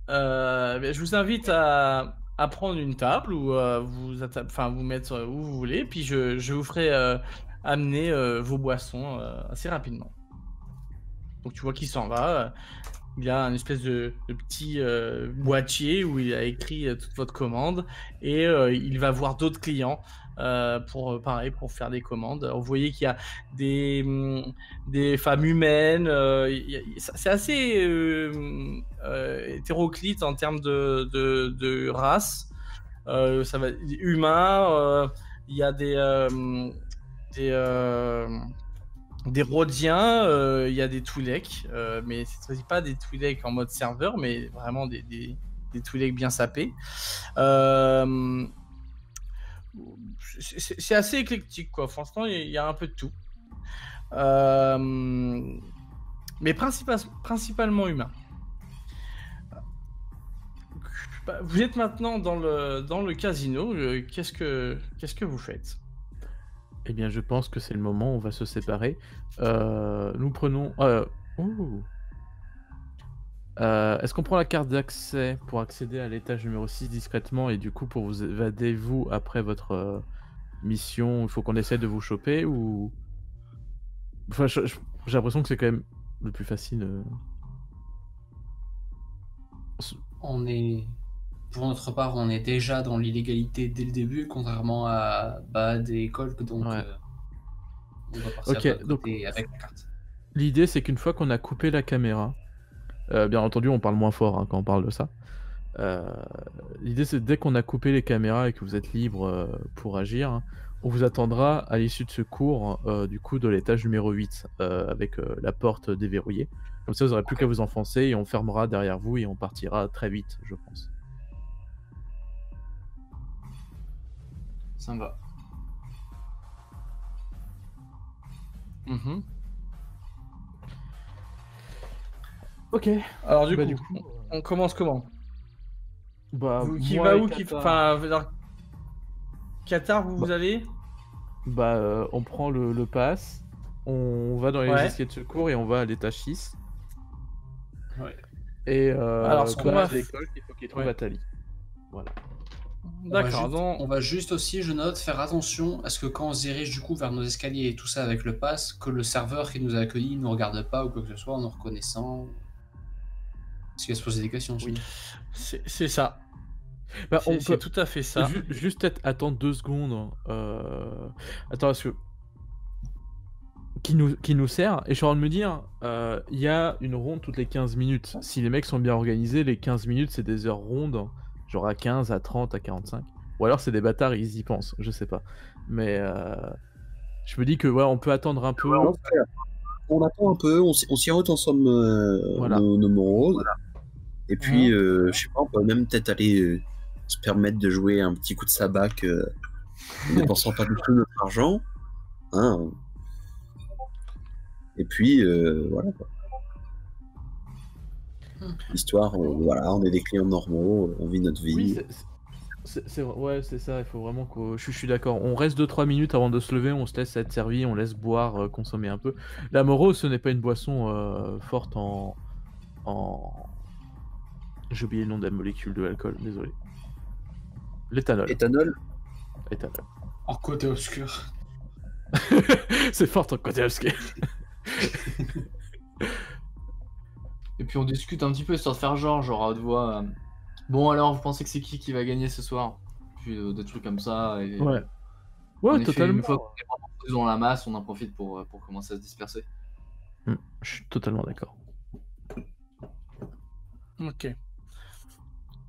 Je vous invite à prendre une table ou vous mettre où vous voulez, puis je vous ferai amener vos boissons assez rapidement. Donc tu vois qu'il s'en va. Il a un espèce de petit boîtier où il a écrit toute votre commande et il va voir d'autres clients pour faire des commandes. Alors, vous voyez qu'il y a des femmes humaines. C'est assez hétéroclite en termes de race. Ça va humain. Il y a des Rhodiens, il y a des Twi'lek, mais c'est pas des Twi'lek en mode serveur, mais vraiment des Twi'lek bien sapés. C'est assez éclectique, quoi. Franchement, il y a un peu de tout. Mais principalement humain. Vous êtes maintenant dans le casino. Qu'est-ce que vous faites? Eh bien, je pense que c'est le moment où on va se séparer. Nous prenons... Est-ce qu'on prend la carte d'accès pour accéder à l'étage numéro 6 discrètement et du coup pour vous évader, vous, après votre mission, il faut qu'on essaie de vous choper ou... Enfin, j'ai l'impression que c'est quand même le plus facile. On est... Pour notre part, on est déjà dans l'illégalité dès le début, contrairement à Bad et Colk, donc Ouais. on va partir Ok, de l'autre donc- côté avec la carte. L'idée, c'est qu'une fois qu'on a coupé la caméra, bien entendu, on parle moins fort quand on parle de ça. L'idée, c'est dès qu'on a coupé les caméras et que vous êtes libre pour agir, hein, on vous attendra à l'issue de ce cours, du coup, de l'étage numéro 8, avec la porte déverrouillée. Comme ça, vous n'aurez plus qu'à vous enfoncer et on fermera derrière vous et on partira très vite, je pense. Ça me va. Mhm. Ok. Alors Bah, du coup, on commence comment? Bah, Qui moi va et où? Qatar, Enfin, je veux dire, Qatar, vous allez? on prend le pass, on va dans les Ouais. escaliers de secours et on va à l'étage 6. Ouais. Et Alors, ce qu'on va à l'école, il faut qu'il trouve Ouais. Atali. Voilà. D'accord. On va juste aussi, je note, faire attention à ce que quand on se dirige du coup vers nos escaliers et tout ça avec le pass, que le serveur qui nous a accueillis ne nous regarde pas ou quoi que ce soit en nous reconnaissant. Parce qu'il va se poser des questions. Oui. C'est ça. Bah, on C'est peut tout à fait ça. juste peut-être attendre 2 secondes. Attends, parce que qui nous sert, et je suis en train de me dire, il y a une ronde toutes les 15 minutes. Si les mecs sont bien organisés, les 15 minutes, c'est des heures rondes, genre à 15, à 30, à 45. Ou alors c'est des bâtards, ils y pensent, je sais pas. Mais je me dis que ouais, on peut attendre un peu. On attend un peu, on sirote ensemble Voilà. nos mots roses. Et puis, je sais pas, on peut même peut-être aller se permettre de jouer un petit coup de sabac en dépensant pas du tout notre argent. Hein. Et puis, voilà. Quoi. Histoire, voilà, on est des clients normaux, on vit notre vie. Oui, ouais, c'est ça, il faut vraiment que... Je suis d'accord. On reste 2-3 minutes avant de se lever, on se laisse être servi, on laisse boire, consommer un peu. La Moro, ce n'est pas une boisson forte en... J'ai oublié le nom de la molécule de l'alcool, désolé. L'éthanol. Éthanol, Éthanol. En côté obscur. C'est fort ton côté obscur. Et puis on discute un petit peu histoire de faire genre à haute voix. Bon alors, vous pensez que c'est qui va gagner ce soir? Puis des trucs comme ça. Et... Ouais. En Ouais, effet, totalement. une fois qu'on est vraiment tous dans la masse, on en profite pour commencer à se disperser. Je suis totalement d'accord. Ok.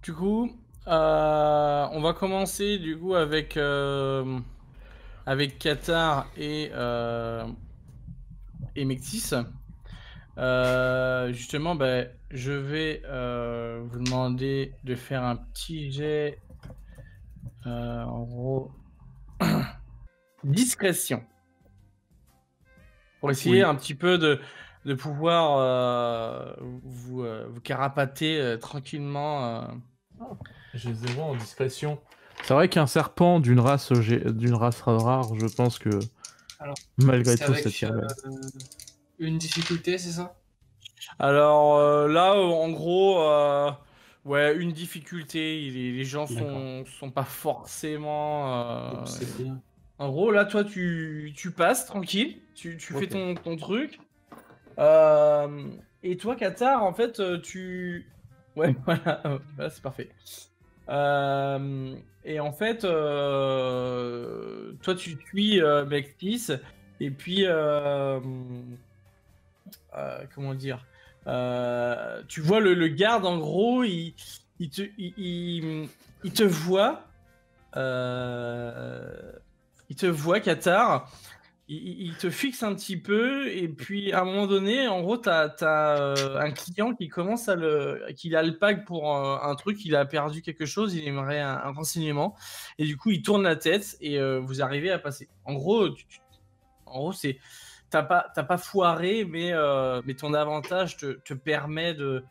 Du coup, on va commencer du coup avec Qatar et Mectis. Justement, je vais vous demander de faire un petit jet. En gros, discrétion. Pour essayer un petit peu de pouvoir vous carapater tranquillement. J'ai 0 en discrétion. C'est vrai qu'un serpent d'une race rare, je pense que Alors, malgré C'est tout, avec ça tire bien. une difficulté, c'est ça? Alors là, en gros, ouais, une difficulté. Les gens sont pas forcément. C'est bien. En gros, là, toi, tu passes tranquille, tu fais ton truc. Et toi, Qatar, en fait, Ouais, voilà, voilà, c'est parfait. Et en fait, toi, tu suis Mectis, et puis, comment dire, tu vois le garde, en gros, il te voit, Qatar. Il te fixe un petit peu, et puis à un moment donné, en gros, t'as un client qui commence qu'il a le pack pour un truc, il a perdu quelque chose, il aimerait un renseignement, et du coup, il tourne la tête, et vous arrivez à passer. En gros, c'est t'as pas foiré, mais ton avantage te permet de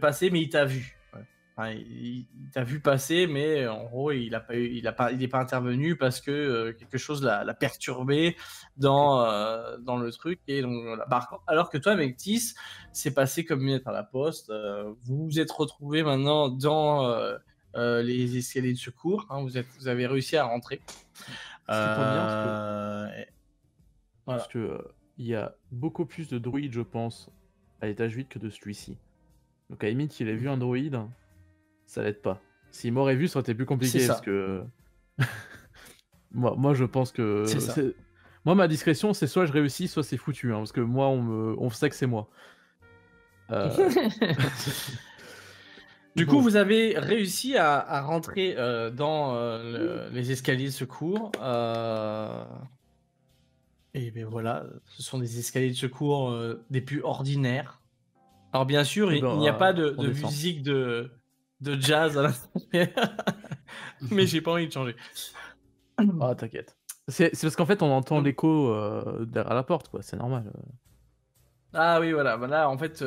passer, mais il t'a vu. Enfin, il t'a vu passer, mais en gros, il est pas intervenu parce que quelque chose l'a perturbé dans le truc. Et donc, voilà. Alors que toi, Mectis, c'est passé comme une lettre à la poste. Vous vous êtes retrouvé maintenant dans les escaliers de secours. Hein, vous avez réussi à rentrer. Ça tombe bien Voilà. parce que il y a beaucoup plus de druides, je pense, à l'étage 8 que de celui-ci. Donc à la limite, il a vu un druide, ça l'aide pas. S'il m'aurait vu, ça aurait été plus compliqué, C'est ça. parce que... moi, je pense que... C'est ça. Moi, ma discrétion, c'est soit je réussis, soit c'est foutu, hein, parce que moi, on sait que c'est moi. Du Bon. coup, vous avez réussi à rentrer dans les escaliers de secours. Et bien voilà, ce sont des escaliers de secours des plus ordinaires. Alors bien sûr, Eh il ben, n'y a pas de on descend. musique de jazz à l'intérieur. Mais j'ai pas envie de changer. Ah, t'inquiète. C'est parce qu'en fait, on entend l'écho derrière la porte, quoi. C'est normal. Ah oui, voilà. Bah là, en fait,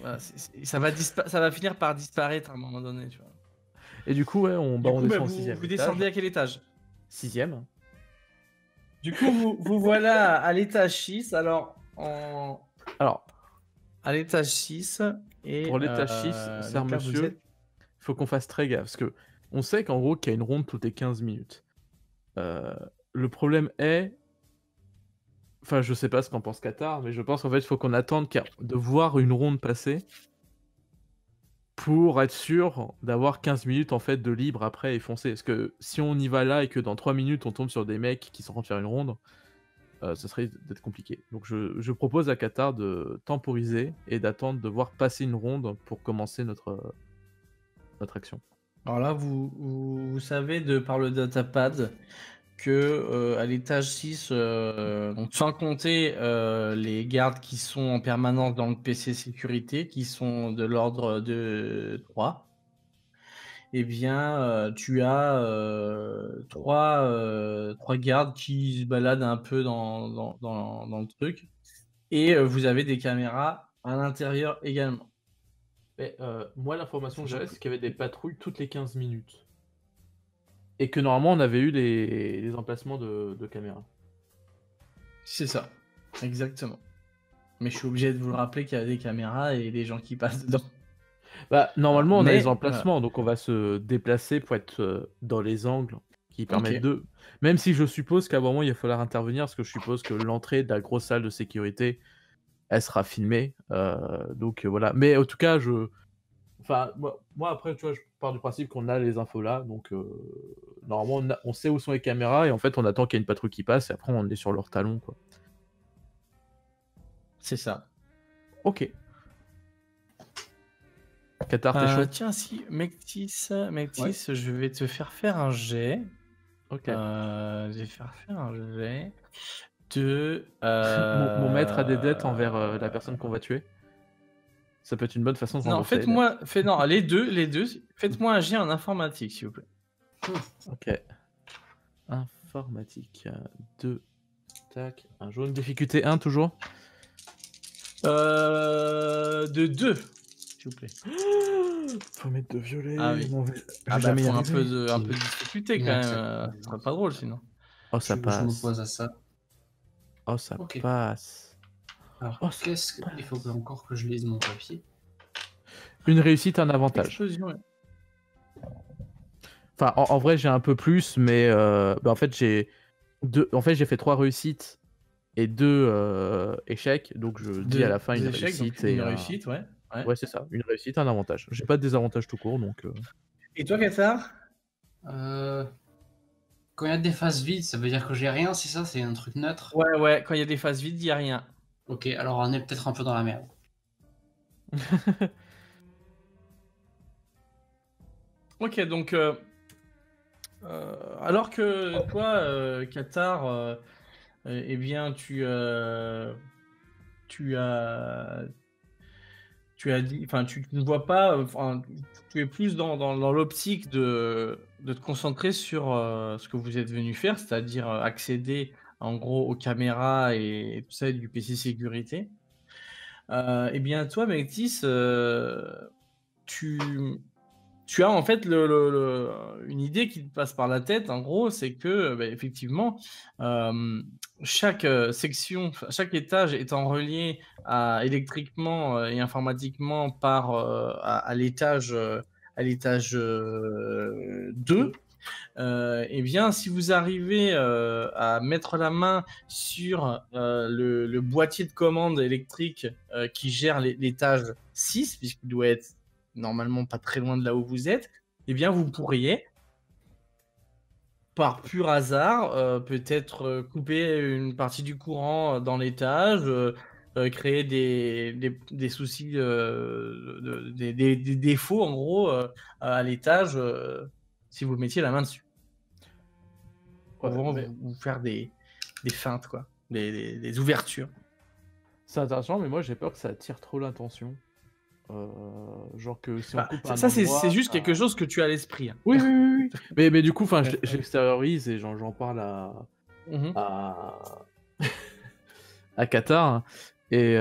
voilà, ça va finir par disparaître à un moment donné. Tu vois. Et du coup, ouais, on descend au 6e vous étage. descendez à quel étage? 6e. Du coup, vous voilà à l'étage 6. Alors, à l'étage 6. Et, pour l'étage 6, sert donc là, vous monsieur, êtes... il faut qu'on fasse très gaffe. Parce que on sait qu'en gros, qu'il y a une ronde toutes les 15 minutes. Le problème est... Enfin, je sais pas ce qu'en pense Qatar, mais je pense qu'en fait, il faut qu'on attende de voir une ronde passer pour être sûr d'avoir 15 minutes en fait de libre après et foncer. Parce que si on y va là et que dans 3 minutes on tombe sur des mecs qui sont en train de faire une ronde, ça serait d'être compliqué. Donc je propose à Qatar de temporiser et d'attendre de voir passer une ronde pour commencer notre action. Alors là, vous savez par le datapad que à l'étage 6, donc sans compter les gardes qui sont en permanence dans le PC sécurité, qui sont de l'ordre de 3, eh bien, tu as 3 gardes qui se baladent un peu dans le truc. Et vous avez des caméras à l'intérieur également. Mais, moi, l'information que j'avais, c'est qu'il y avait des patrouilles toutes les 15 minutes. Et que normalement, on avait eu les emplacements de caméras. C'est ça, exactement. Mais je suis obligé de vous le rappeler qu'il y a des caméras et des gens qui passent dedans. Bah, normalement, on a Mais, les emplacements, donc on va se déplacer pour être dans les angles qui permettent de... Même si je suppose qu'à un moment, il va falloir intervenir, parce que je suppose que l'entrée de la grosse salle de sécurité, elle sera filmée. Donc voilà. Mais en tout cas, Enfin, moi, après, tu vois, je pars du principe qu'on a les infos là, donc normalement, on sait où sont les caméras, et en fait, on attend qu'il y ait une patrouille qui passe, et après, on est sur leur talon, quoi. C'est ça. Ok. Qatar, t'es chaud? Tiens, si, Mectis, je vais te faire un jet. Ok. Je vais faire un jet de... Mon maître a des dettes envers la personne qu'on va tuer. Ça peut être une bonne façon de rembourser. Non, les deux. Faites-moi un jet en informatique, s'il vous plaît. Ok. informatique. 2. Tac. Un jaune. Difficulté 1 toujours. De 2, s'il vous plaît. Faut mettre de violet. Ah oui. Non, je Ah vais bah, jamais y faut un arriver. peu de difficulté quand même. Ce serait pas drôle sinon. Oh, ça Je passe. m'oppose à ça. Oh, ça Ok. passe. Alors, Oh, ça qu'est-ce qu'il faut encore que je lise mon papier? Une réussite, un avantage. Explosion. Ouais. Enfin, en vrai, j'ai un peu plus, mais en fait, j'ai fait 3 réussites et 2 échecs. Donc, je dis à la fin une Deux échecs, donc réussite et une réussite, ouais. Ouais, c'est ça. Une réussite, un avantage. J'ai pas de désavantage tout court, donc. Et toi, Qatar? Quand il y a des phases vides, ça veut dire que j'ai rien, c'est ça? C'est un truc neutre? Ouais, quand il y a des phases vides, il n'y a rien. Ok, alors on est peut-être un peu dans la merde. Ok, donc alors que toi, Qatar, eh bien, tu as dit, enfin, tu ne vois pas, enfin, tu es plus dans l'optique de te concentrer sur ce que vous êtes venu faire, c'est-à-dire accéder en gros aux caméras et tout ça du PC sécurité. Eh bien, toi, Mectis, tu as en fait une idée qui te passe par la tête, en gros, c'est que effectivement, chaque section, chaque étage étant relié électriquement et informatiquement à l'étage 2, eh bien, si vous arrivez à mettre la main sur le boîtier de commande électrique qui gère l'étage 6, puisqu'il doit être normalement pas très loin de là où vous êtes, eh bien, vous pourriez, par pur hasard, peut-être couper une partie du courant dans l'étage, créer des soucis, des défauts, en gros, à l'étage, si vous mettiez la main dessus. Pour Ouais, vraiment mais vous faire des feintes, quoi, des ouvertures. c'est intéressant, mais moi j'ai peur que ça attire trop l'attention. Genre que si on Bah, coupe un ça, c'est endroit, juste quelque chose que tu as à l'esprit. Hein. Oui. Mais du coup, enfin, je l'extériorise et j'en parle Mhm. à à Qatar. Et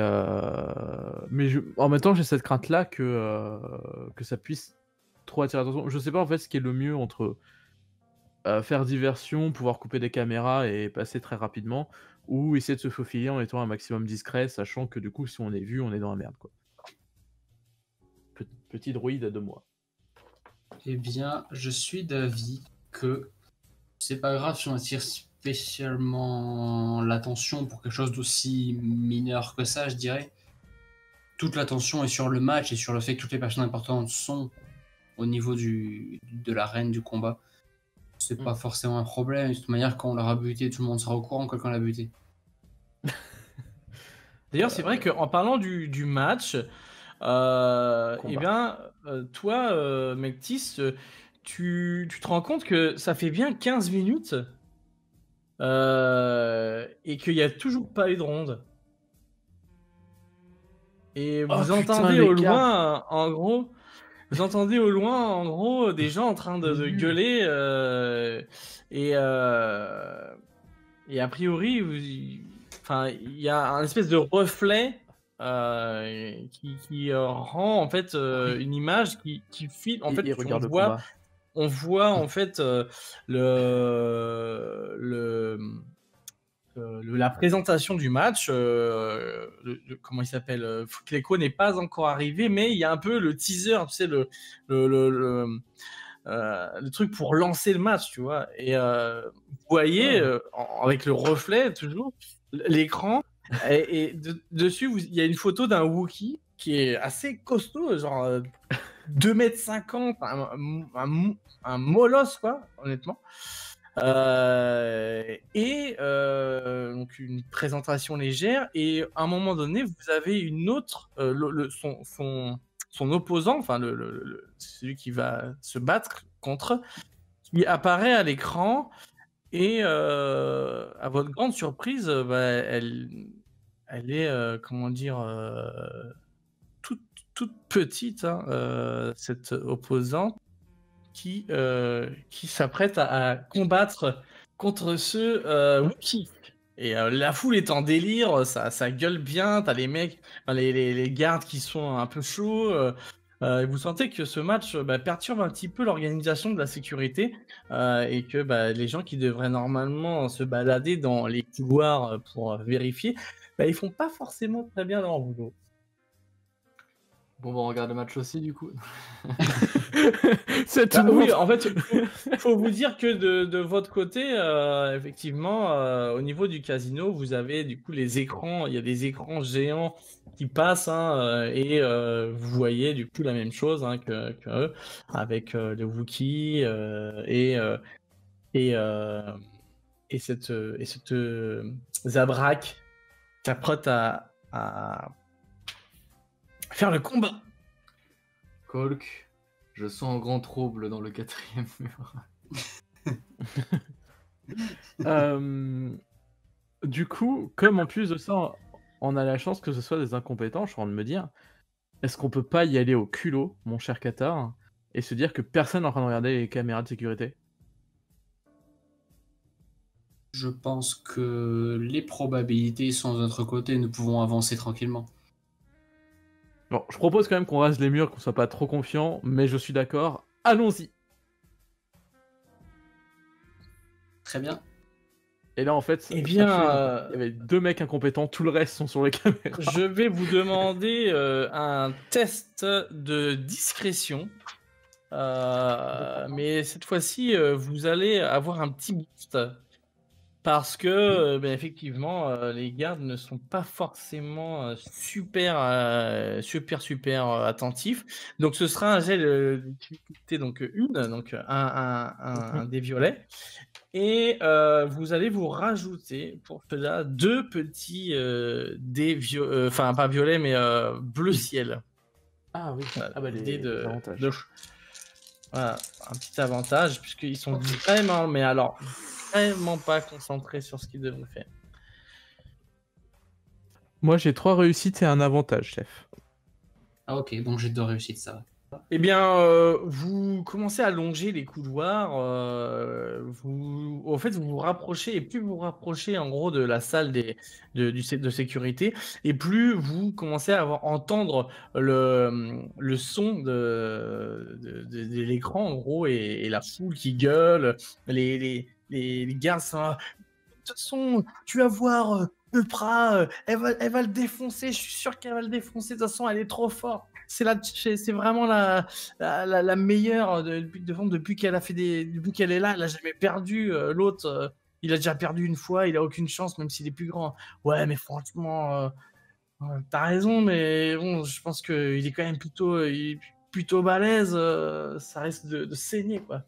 mais en même temps, j'ai cette crainte-là que ça puisse trop attirer l'attention. Je sais pas en fait ce qui est le mieux entre faire diversion, pouvoir couper des caméras et passer très rapidement, ou essayer de se faufiler en étant un maximum discret, sachant que du coup, si on est vu, on est dans la merde, quoi. Petit droïde de moi. Eh bien, je suis d'avis que c'est pas grave si on attire spécialement l'attention pour quelque chose d'aussi mineur que ça, je dirais. Toute l'attention est sur le match et sur le fait que toutes les personnes importantes sont au niveau de l'arène du combat. C'est pas forcément un problème. De toute manière, quand on l'aura buté, tout le monde sera au courant que quelqu'un l'a buté. D'ailleurs, c'est vrai qu'en parlant du match, eh bien, toi, Mectis, tu te rends compte que ça fait bien 15 minutes et qu'il n'y a toujours pas eu de ronde. Et vous entendez au loin, en gros, des gens en train de gueuler et a priori, il y a un espèce de reflet qui rend en fait une image qui file. En fait, on voit en fait la présentation du match. Comment il s'appelle? Cléco n'est pas encore arrivé, mais il y a un peu le teaser, tu sais, le truc pour lancer le match, tu vois. Et vous voyez, avec le reflet, toujours, l'écran, et dessus, il y a une photo d'un Wookiee qui est assez costaud, genre 2,50 m, un molosse, quoi, honnêtement. Donc une présentation légère, et à un moment donné, vous avez une autre, son opposant, enfin celui qui va se battre contre, qui apparaît à l'écran, et à votre grande surprise, elle est, comment dire, toute petite, hein, cette opposante qui s'apprête à combattre contre ce Wookiee. Et la foule est en délire, ça gueule bien, t'as les mecs, enfin, les gardes qui sont un peu chauds. Et vous sentez que ce match perturbe un petit peu l'organisation de la sécurité et que les gens qui devraient normalement se balader dans les couloirs pour vérifier, ils font pas forcément très bien leur boulot. Bon, on regarde le match aussi, du coup. C'est tout. Oui, en fait, faut vous dire que de votre côté, effectivement, au niveau du casino, vous avez du coup les écrans, il y a des écrans géants qui passent et vous voyez du coup la même chose que eux, avec le Wookiee et cette Zabrak qui s'apprête à faire le combat. Colk, je sens un grand trouble dans le 4e mur. Du coup, comme en plus de ça, on a la chance que ce soit des incompétents, je suis en train de me dire, est-ce qu'on peut pas y aller au culot, mon cher Qatar, et se dire que personne n'est en train de regarder les caméras de sécurité? Je pense que les probabilités sont de notre côté, nous pouvons avancer tranquillement. Bon, je propose quand même qu'on rase les murs, qu'on soit pas trop confiant, mais je suis d'accord, allons-y. Très bien. Et là, en fait, Eh bien, il y avait 2 mecs incompétents, tout le reste sont sur les caméras. je vais vous demander un test de discrétion. Mais cette fois-ci, vous allez avoir un petit boost. Parce que, effectivement, les gardes ne sont pas forcément super attentifs. Donc, ce sera un jet de difficulté, donc 1, donc un dé violet. Et vous allez vous rajouter pour cela 2 petits dés, enfin pas violets, mais bleu ciel. Ah oui, Voilà, les dés avantages. voilà, un petit avantage, puisqu'ils sont vraiment, mais alors, vraiment pas concentrés sur ce qu'ils devraient faire. Moi, j'ai 3 réussites et un avantage, chef. Ah ok, donc j'ai 2 réussites, ça va. Eh bien, vous commencez à longer les couloirs, en fait, vous vous rapprochez, et plus vous vous rapprochez, en gros, de la salle de sécurité, et plus vous commencez à entendre le son de l'écran, en gros, et la foule qui gueule, les gardes sont là. De toute façon, tu vas voir, Eupra, elle va le défoncer, je suis sûr qu'elle va le défoncer, de toute façon, elle est trop forte. C'est vraiment la meilleure depuis qu'elle a fait depuis qu'elle est là, elle a jamais perdu. L'autre, il a déjà perdu une fois, il a aucune chance, même s'il est plus grand. Ouais, mais franchement, t'as raison, mais bon, je pense qu'il est quand même il est plutôt balèze. Ça risque de saigner, quoi.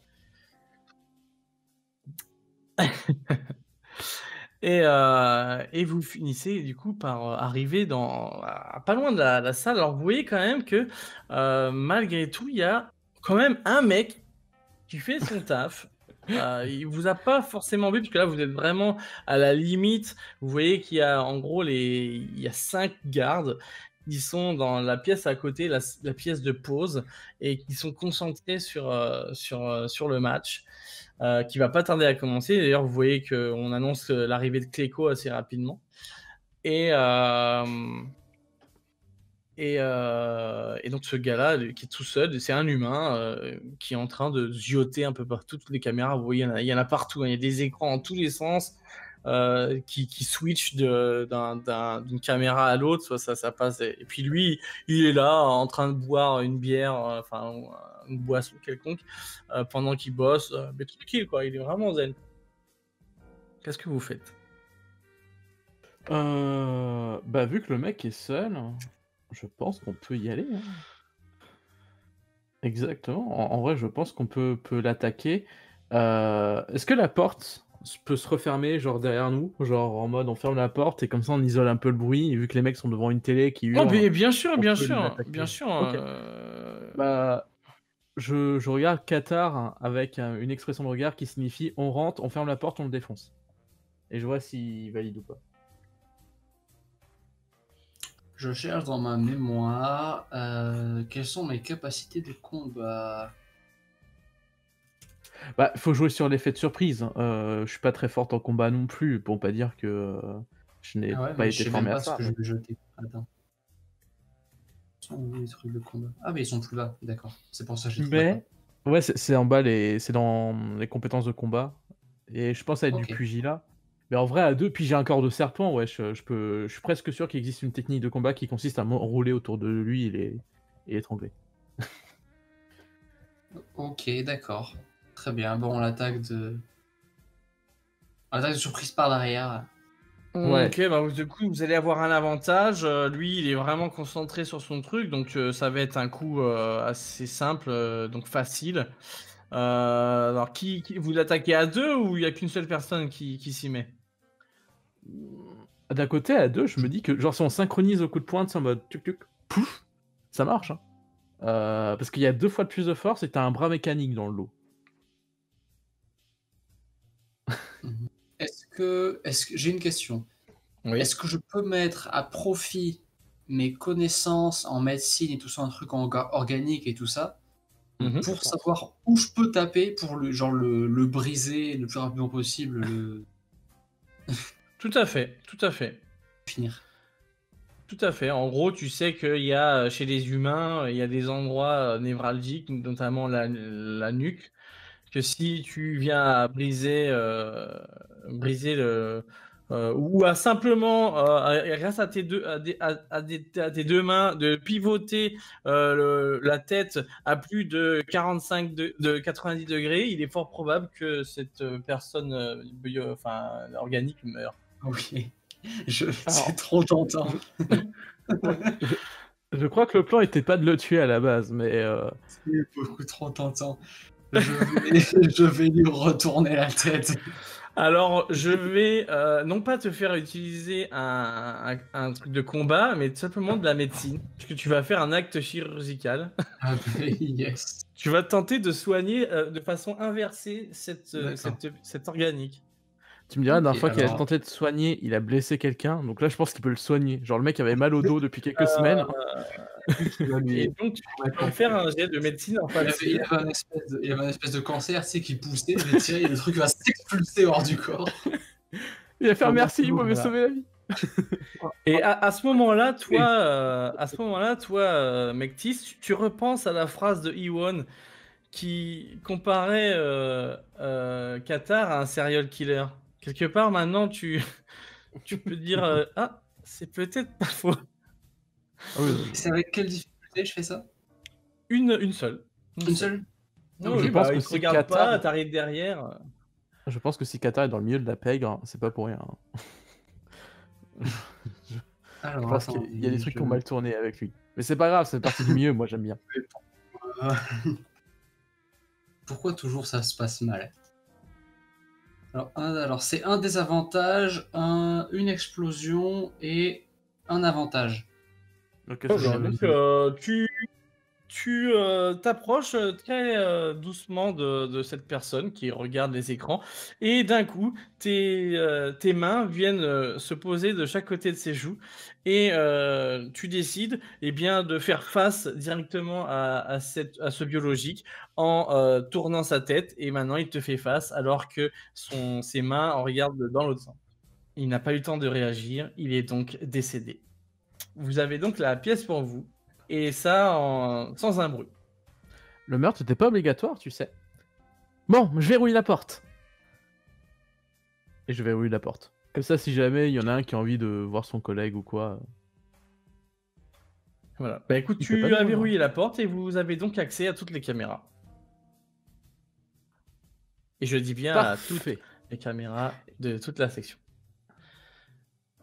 Et vous finissez du coup par arriver pas loin de la salle. Alors vous voyez quand même que malgré tout, il y a quand même un mec qui fait son taf. Il vous a pas forcément vu, parce que là vous êtes vraiment à la limite. Vous voyez qu'il y a en gros il y a 5 gardes qui sont dans la pièce à côté, la pièce de pause, et qui sont concentrés sur le match. Qui va pas tarder à commencer. D'ailleurs, vous voyez qu'on annonce l'arrivée de Cléco assez rapidement. Et donc ce gars-là, qui est tout seul, c'est un humain qui est en train de zioter un peu partout. Toutes les caméras, vous voyez, il y en a partout. Il y a des écrans en tous les sens qui switchent d'une caméra à l'autre. Ça passe. Et puis lui, il est là en train de boire une bière, enfin une boisson quelconque, pendant qu'il bosse. Mais tranquille, quoi. Il est vraiment zen. Qu'est-ce que vous faites? Vu que le mec est seul, je pense qu'on peut y aller. Hein. Exactement. En vrai, je pense qu'on peut l'attaquer. Est-ce que la porte peut se refermer, genre derrière nous? Genre en mode on ferme la porte et comme ça on isole un peu le bruit, et vu que les mecs sont devant une télé qui hurle. Oh, mais bien sûr, on bien peut sûr, l'attaquer. bien sûr. Ok. Je regarde Qatar avec une expression de regard qui signifie on rentre, on ferme la porte, on le défonce. Et je vois s'il valide ou pas. Je cherche dans ma mémoire quelles sont mes capacités de combat. Bah, faut jouer sur l'effet de surprise. Je suis pas très forte en combat non plus, pour pas dire que je n'ai Ah ouais, pas mais été je sais formé même à pas ce ça. que je vais jeter. Attends. Ils sont où les trucs de combat? Ah, mais ils sont plus bas, d'accord. C'est pour ça que je les trouvais Mais ouais, c'est en bas, c'est dans les compétences de combat. Et je pense à être du Ok. pugilat. Mais en vrai, à deux, puis j'ai un corps de serpent, ouais, je suis presque sûr qu'il existe une technique de combat qui consiste à m'enrouler autour de lui et l'étrangler. Ok, d'accord. Très bien. Bon, on l'attaque de. On l'attaque de surprise par derrière. Ouais. Ok, bah du coup, vous allez avoir un avantage. Lui, il est vraiment concentré sur son truc, donc ça va être un coup assez simple, donc facile. Alors, vous l'attaquez à deux ou il n'y a qu'une seule personne qui s'y met? D'un côté, à deux, je me dis que genre si on synchronise au coup de pointe, c'est en mode tuc tuc, pouf, ça marche. Hein. Parce qu'il y a 2 fois de plus de force et t'as un bras mécanique dans le lot. Mhm. Est-ce que j'ai une question? Oui. Est-ce que je peux mettre à profit mes connaissances en médecine et tout ça, un truc organique et tout ça, Mhm. pour savoir où je peux taper pour le briser le plus rapidement possible, le Tout à fait, tout à fait. finir? Tout à fait. En gros, tu sais qu'il y a chez les humains, il y a des endroits névralgiques, notamment la nuque, que si tu viens à briser ou à simplement, grâce à tes deux, à tes deux mains, de pivoter la tête à plus de 45 de 90 degrés, il est fort probable que cette personne organique meure. Ok. Alors, C'est trop tentant. je crois que le plan était pas de le tuer à la base, mais C'est beaucoup trop tentant. Je vais lui retourner la tête. Alors, je vais non pas te faire utiliser un truc de combat, mais tout simplement de la médecine. Parce que tu vas faire un acte chirurgical. Ah bah, yes. Tu vas tenter de soigner de façon inversée D'accord. cette organique. tu me diras, la dernière Ok, fois qu'il a alors- tenté de soigner, il a blessé quelqu'un. Donc là, je pense qu'il peut le soigner. Genre, le mec avait mal au dos depuis quelques semaines. Tu vas lui- Et donc, tu vas faire un jet de médecine en Il avait, facile. il avait un espèce de cancer, tu sais, qui poussait, je vais tirer, et le truc va s'expulser hors du corps. Il a fait un Ah, merci, merci il m'avait beaucoup, sauvé la vie. Et à ce moment-là, toi, Mectis, tu repenses à la phrase de Iwon qui comparait Qatar à un serial killer. Quelque part, maintenant, tu peux dire ah, c'est peut-être pas faux. Ah oui, non, C'est avec quelle difficulté je fais ça? Une seule. Une seule? Oui, Je oui, pense bah, que il te si regarde Qatar- pas, t'arrives derrière. je pense que si Qatar est dans le milieu de la pègre, hein, c'est pas pour rien. Hein. Je Alors, pense attends, qu'il y a des trucs qui ont mal tourné avec lui. Mais c'est pas grave, c'est partie du milieu, moi j'aime bien. Pourquoi toujours ça se passe mal? Alors c'est un désavantage, une explosion et un avantage. Donc, Oh, ça, donc, tu t'approches très doucement de cette personne qui regarde les écrans et d'un coup, tes mains viennent se poser de chaque côté de ses joues et tu décides eh bien, de faire face directement à ce biologique en tournant sa tête et maintenant il te fait face alors que ses mains en regardent dans l'autre sens. Il n'a pas eu le temps de réagir, il est donc décédé. Vous avez donc la pièce pour vous et ça sans un bruit. le meurtre n'était pas obligatoire, tu sais. Bon, je verrouille la porte. Et je verrouille la porte. Comme ça, si jamais il y en a un qui a envie de voir son collègue ou quoi. Voilà. Bah écoute, Il fait pas tu de as bruit, verrouillé la porte et vous avez donc accès à toutes les caméras. Et je dis bien à toutes Parfait. les caméras de toute la section.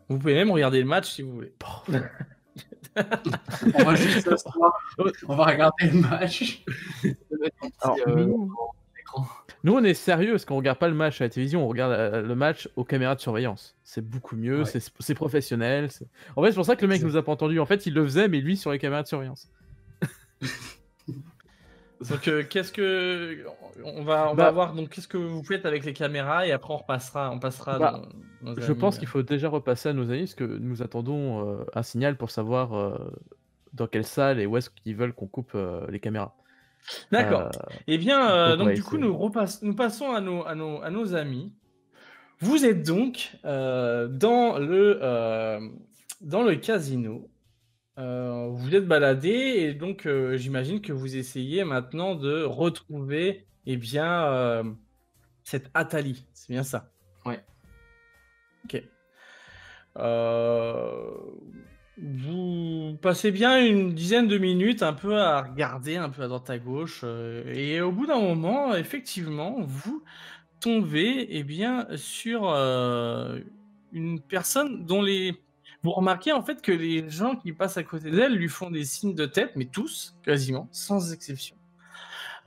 Vous pouvez même regarder le match si vous voulez. On va juste s'asseoir, on va regarder le match. Alors, nous, on est sérieux parce qu'on regarde pas le match à la télévision, on regarde le match aux caméras de surveillance. C'est beaucoup mieux, Ouais. c'est professionnel. En fait, c'est pour ça que le mec nous a pas entendu. En fait, il le faisait, mais lui sur les caméras de surveillance. Donc qu'est-ce que on va Bah, voir donc qu'est-ce que vous faites avec les caméras et après on passera Bah, dans Je pense qu'il faut déjà repasser à nos amis parce que nous attendons un signal pour savoir dans quelle salle et où est-ce qu'ils veulent qu'on coupe les caméras. D'accord. Eh bien, donc on donc va du coup, essayer. nous passons à nos amis. Vous êtes donc dans le casino. Vous êtes baladé et donc j'imagine que vous essayez maintenant de retrouver eh bien, cette Athalie. C'est bien ça. Ouais. Ok. Euh, Vous passez bien une dizaine de minutes un peu à regarder un peu à droite à gauche et au bout d'un moment, effectivement, vous tombez eh bien, sur une personne dont les... Vous remarquez en fait que les gens qui passent à côté d'elle lui font des signes de tête, mais tous, quasiment, sans exception.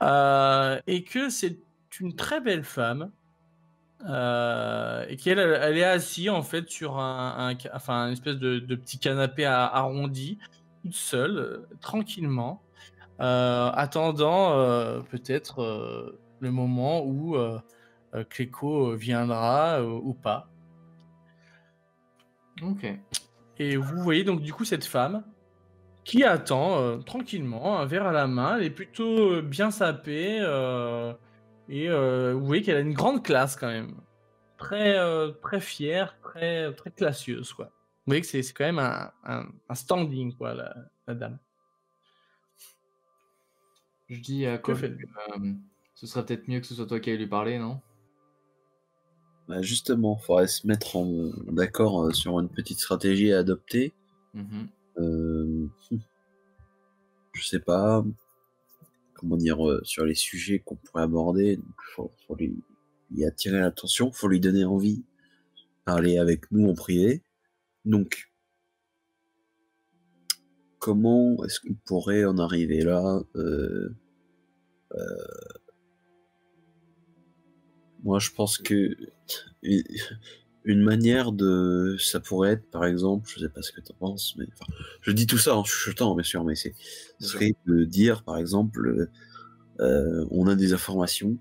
Et que c'est une très belle femme et qu'elle elle est assise en fait sur enfin, une espèce de petit canapé arrondi, toute seule, tranquillement, attendant peut-être le moment où Cléco viendra ou pas. Ok. Et vous voyez donc du coup cette femme qui attend tranquillement, un verre à la main, elle est plutôt bien sapée et vous voyez qu'elle a une grande classe quand même. Très fière, très classieuse, quoi. Vous voyez que c'est quand même un standing, quoi, la dame. Je dis à Que Cole fait que ce serait peut-être mieux que ce soit toi qui aille lui parler, non? Bah, justement, faudrait se mettre d'accord sur une petite stratégie à adopter. Mhm. Je sais pas comment dire sur les sujets qu'on pourrait aborder. Donc, faut lui attirer l'attention, faut lui donner envie de parler avec nous en privé. Donc, comment est-ce qu'on pourrait en arriver là Moi, je pense que une manière de... Ça pourrait être, par exemple, je sais pas ce que t'en penses, mais... Enfin, je dis tout ça en chuchotant, bien sûr, mais ce serait de dire, par exemple, on a des informations,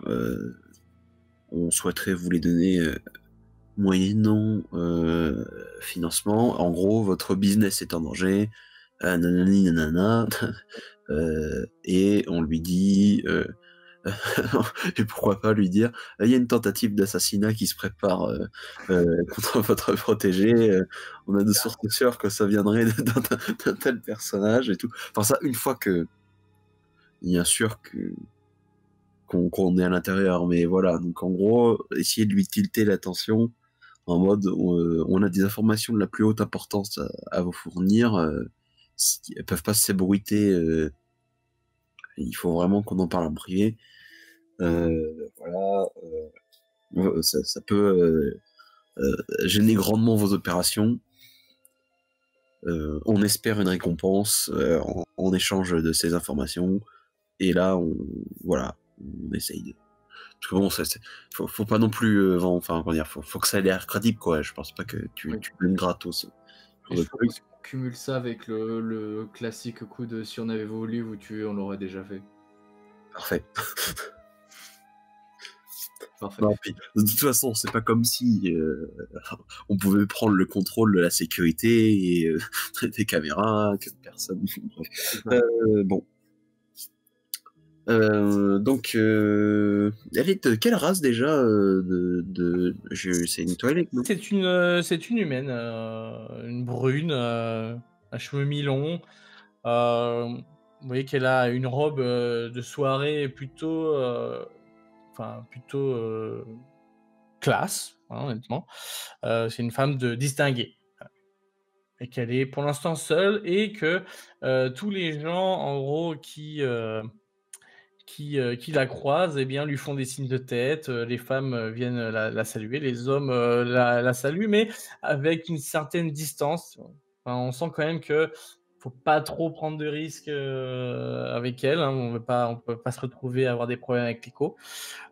on souhaiterait vous les donner moyennant financement. En gros, votre business est en danger, nanani nanana, et on lui dit... et pourquoi pas lui dire il y a une tentative d'assassinat qui se prépare contre votre protégé, on a de sources sûres que ça viendrait d'un tel personnage et tout. Enfin ça, une fois que bien sûr qu'on est à l'intérieur, mais voilà, donc en gros essayer de lui tilter l'attention en mode on a des informations de la plus haute importance à vous fournir, elles peuvent pas s'ébruiter, il faut vraiment qu'on en parle en privé. Voilà, ça peut gêner grandement vos opérations. On espère une récompense en échange de ces informations. Et là, voilà, on essaye de... Parce que bon, faut pas non plus... enfin, comment dire, faut que ça ait l'air crédible, quoi. Je pense pas que tu donnes gratos. Et je propose qu'on cumule ça avec le classique coup de si on avait voulu vous tuer, on l'aurait déjà fait. Parfait. Parfait. Non, puis, de toute façon, c'est pas comme si on pouvait prendre le contrôle de la sécurité et des caméras, que personne. Bon. Donc, elle est de quelle race déjà c'est une Twi'lek, non? C'est une humaine, une brune, à cheveux mi-longs. Vous voyez qu'elle a une robe de soirée plutôt, classe, hein, honnêtement. C'est une femme distinguée. Et qu'elle est pour l'instant seule et que tous les gens, en gros, qui la croisent, eh bien, lui font des signes de tête. Les femmes viennent la saluer, les hommes la saluent, mais avec une certaine distance. Enfin, on sent quand même que faut pas trop prendre de risques avec elle. Hein. On peut pas se retrouver à avoir des problèmes avec Clico.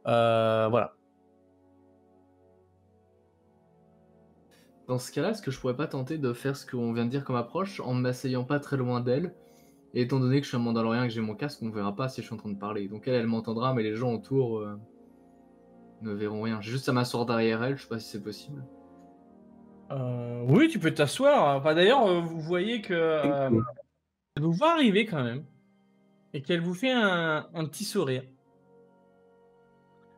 Voilà. Dans ce cas-là, est-ce que je pourrais pas tenter de faire ce qu'on vient de dire comme approche en ne m'asseyant pas très loin d'elle? Et étant donné que je suis un mandalorien et que j'ai mon casque, on verra pas si je suis en train de parler. Donc elle m'entendra, mais les gens autour ne verront rien. J'ai juste à m'asseoir derrière elle, je sais pas si c'est possible. Oui, tu peux t'asseoir. Enfin, d'ailleurs, vous voyez que elle vous voit arriver quand même. et qu'elle vous fait un petit sourire.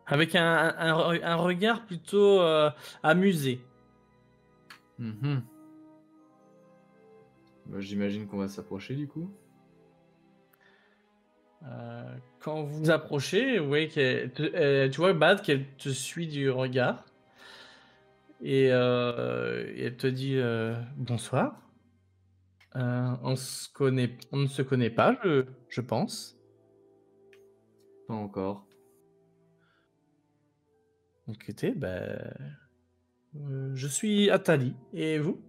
Avec un regard plutôt amusé. Mhm. Bah, j'imagine qu'on va s'approcher du coup. Quand vous vous approchez, vous voyez tu vois Bad qu'elle te suit du regard. Et elle te dit bonsoir. On ne se connaît pas, je pense. Pas encore. Écoutez, je suis Atali. Et vous?